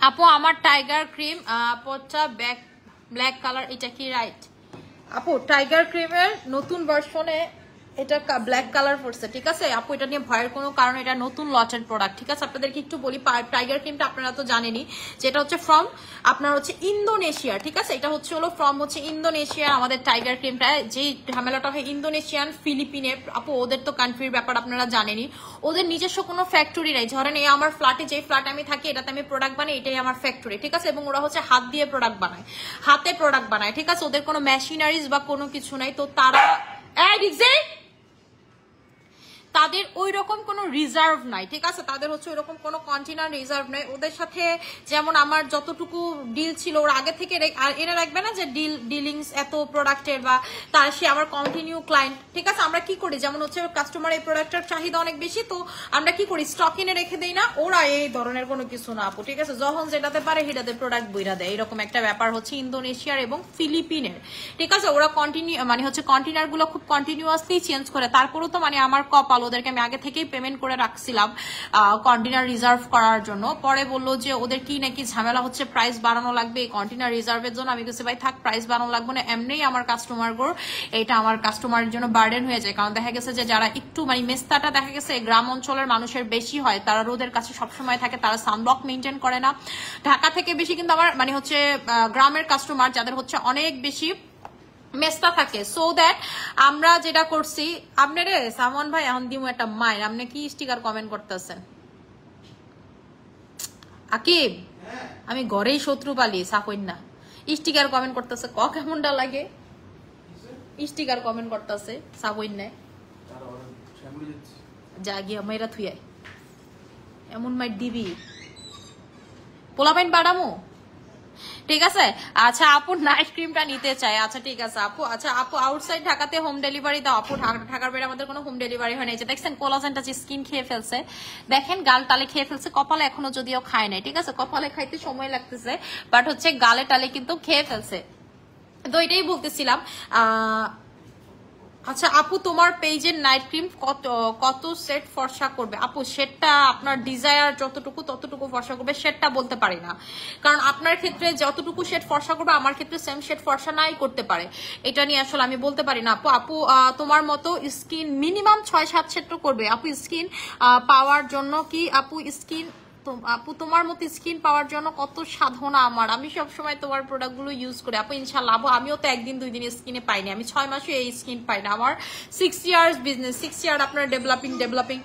S1: আপু আমার টাইগার ক্রিম পচা ব্ল্যাক কালার, এটা কি রাইট? আপু টাইগার ক্রিমের নতুন ভার্সনে এটা ব্ল্যাক কালার পড়ছে, ঠিক আছে আপু। এটা নিয়ে ভয়ের কোনো কারণ, এটা নতুন লটের প্রোডাক্ট, ঠিক আছে। আপনাদেরকে একটু বলি, টাইগার ক্রিমটা আপনারা তো জানেনই, যেটা হচ্ছে ফ্রম আপনার হচ্ছে ইন্দোনেশিয়া, ঠিক আছে। এটা হচ্ছে হলো ফ্রম হচ্ছে ইন্দোনেশিয়া। আমাদের টাইগার ক্রিমটা যে ঝামেলাটা হয় ইন্দোনেশিয়ান ফিলিপিনের, আপু ওদের তো কান্ট্রির ব্যাপার আপনারা জানেনই, ওদের নিজস্ব কোনো ফ্যাক্টরি নাই। ধরেন এই আমার ফ্ল্যাটে, যে ফ্ল্যাটে আমি থাকি, এটাতে আমি প্রোডাক্ট বানাই, এটাই আমার ফ্যাক্টরি, ঠিক আছে। এবং ওরা হচ্ছে হাত দিয়ে প্রোডাক্ট বানায়, হাতে প্রোডাক্ট বানায়, ঠিক আছে। ওদের কোনো মেশিনারিজ বা কোনো কিছু নাই, তো তারা তাদের ওই রকম কোনো রিজার্ভ নাই, ঠিক আছে। তাদের হচ্ছে ওই রকম কোনো কন্টেনার রিজার্ভ নাই ওদের সাথে। যেমন আমার যতটুকু ডিল ছিল, ওরা আগে থেকে এনে রাখবে না যে ডিলিংস এত প্রোডাক্টের, বা তার সে আমার কন্টিনিউ ক্লায়েন্ট, ঠিক আছে। আমরা কি করি, যেমন হচ্ছে কাস্টমার এই প্রোডাক্টের চাহিদা অনেক বেশি, তো আমরা কি করি, স্টক এনে রেখে দেই না। ওরা এই ধরনের কোনো কিছু না আপু, ঠিক আছে। যখন যেটাতে পারে সেটাতে প্রোডাক্ট বইরা দেয়, এরকম একটা ব্যাপার হচ্ছে ইন্দোনেশিয়ার এবং ফিলিপিনের, ঠিক আছে। ওরা কন্টিনিউ মানে হচ্ছে কন্টেনার গুলো খুব কন্টিনিউয়াসলি চেঞ্জ করে। তারপরেও তো মানে আমার কপাল, ওদেরকে আমি আগে থেকেই পেমেন্ট করে রাখছিলাম কন্টেনার রিজার্ভ করার জন্য। পরে বললো যে ওদের কি নাকি ঝামেলা হচ্ছে, প্রাইস বাড়ানো লাগবে এই কন্টেনার রিজার্ভের জন্য। আমি বলছি ভাই থাক, প্রাইস বাড়ানো লাগবে না, এমনিই আমার কাস্টমার গো এটা আমার কাস্টমারের জন্য বার্ডেন হয়ে যায়। কারণ দেখা গেছে যে যারা একটু মানে মেস্তাটা দেখা গেছে গ্রাম অঞ্চলের মানুষের বেশি হয়, তারা রোদের কাছে সবসময় থাকে, তারা সানব্লক মেনটেন করে না। ঢাকা থেকে বেশি কিন্তু আমার মানে হচ্ছে গ্রামের কাস্টমার যাদের হচ্ছে অনেক বেশি মেস্তা থাকে। সো দ্যাট আমরা যেটা করছি, আপনারে সামন ভাই এখন দিমু একটা মাইন, আপনি কি স্টিকার কমেন্ট করতেছেন? আকিব আমি ঘরেই শত্রু পালি সাকইন না, স্টিকার কমেন্ট করতেছে, ক কেমনটা লাগে? স্টিকার কমেন্ট করতেছে সাকইন না, যা গিয়া মেয়েরা থুয়াই এমন মাই দিবি পোলাপাইন বাড়ামো, ঠিক আছে। আচ্ছা আপু নাইট ক্রিমটা নিতে চাই, আচ্ছা ঠিক আছে আপু। আচ্ছা আপু আউটসাইড ঢাকাতে হোম ডেলিভারি দাও? আপু ঢাকার বাইরে আমাদের কোনো হোম ডেলিভারি হয় না। যে দেখছেন কোলাজেনটা যে স্কিন খেয়ে ফেলছে, দেখেন গাল টালে খেয়ে ফেলছে, কপালে এখনো যদিও খায় নাই, ঠিক আছে। কপালে খাইতে সময় লাগতেছে, বাট হচ্ছে গালে টালে কিন্তু খেয়ে ফেলছে। তো এটাই বলতেছিলাম। আচ্ছা আপু, তোমার পেজের নাইট ক্রিম কত কত সেট ফর্সা করবে? আপু সেটটা আপনার ডিজায়ার যতটুকু ততটুকু ফর্সা করবে, সেটটা বলতে পারি না, কারণ আপনার ক্ষেত্রে যতটুকু শেড ফর্সা করবে আমার ক্ষেত্রে সেম শেড ফর্সা নাই করতে পারে, এটা নিয়ে আসলে আমি বলতে পারি না আপু। আপু তোমার মতো স্কিন মিনিমাম 6-7 সেট তো করবে আপু স্কিন পাওয়ার জন্য। কি আপু স্কিন আপু তোমার মতো স্কিন পাওয়ার জন্য কত সাধনা আমার, আমি সবসময় তোমার প্রোডাক্টগুলো ইউজ করি আপু, ইনশাল্লাহ। আপু আমিও তো 1-2 দিন স্কিনে পাইনি, আমি 6 মাসে এই স্কিন পাই না, আমার 6 ইয়ার্স বিজনেস, 6 ইয়ার আপনার ডেভেলপিং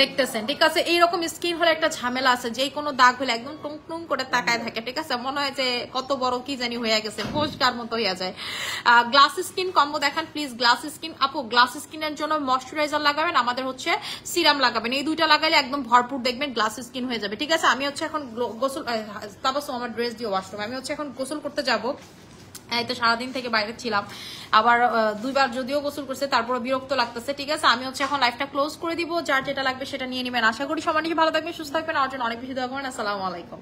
S1: দেখতেছেন, ঠিক আছে। এইরকম স্কিন হলে একটা ঝামেলা আছে, যে কোনো দাগ হলে একদম টুং টুং করে তাকায় থাকে, ঠিক আছে, মনে হয় যে কত বড় কি জানি হয়ে গেছে, ফোসকার মতো হয়ে যায়। গ্লাস স্কিন কম্বো দেখান প্লিজ। গ্লাস স্কিন আপু, গ্লাস স্কিনের জন্য ময়শ্চারাইজার লাগাবেন, আমাদের হচ্ছে সিরাম লাগাবেন, এই দুইটা লাগালে একদম ভরপুর দেখবেন গ্লাস স্কিন হয়ে যাবে, ঠিক আছে। আমি হচ্ছে এখন গোসল, তাবাসুম আমার ড্রেস দিয়ে ওয়াশরুম, আমি হচ্ছে এখন গোসল করতে যাবো। এই তো সারাদিন থেকে বাইরে ছিলাম, আবার 2বার যদিও গোসল করছে তারপর বিরক্ত লাগতেছে, ঠিক আছে। আমি হচ্ছে এখন লাইফটা ক্লোজ করে দিব, যার যেটা লাগবে সেটা নিয়ে নেবেন। আশা করি সবাই ভালো থাকবেন, সুস্থ থাকবেন, আমার জন্য অনেক বেশি দোয়া করবেন। আসসালামু আলাইকুম।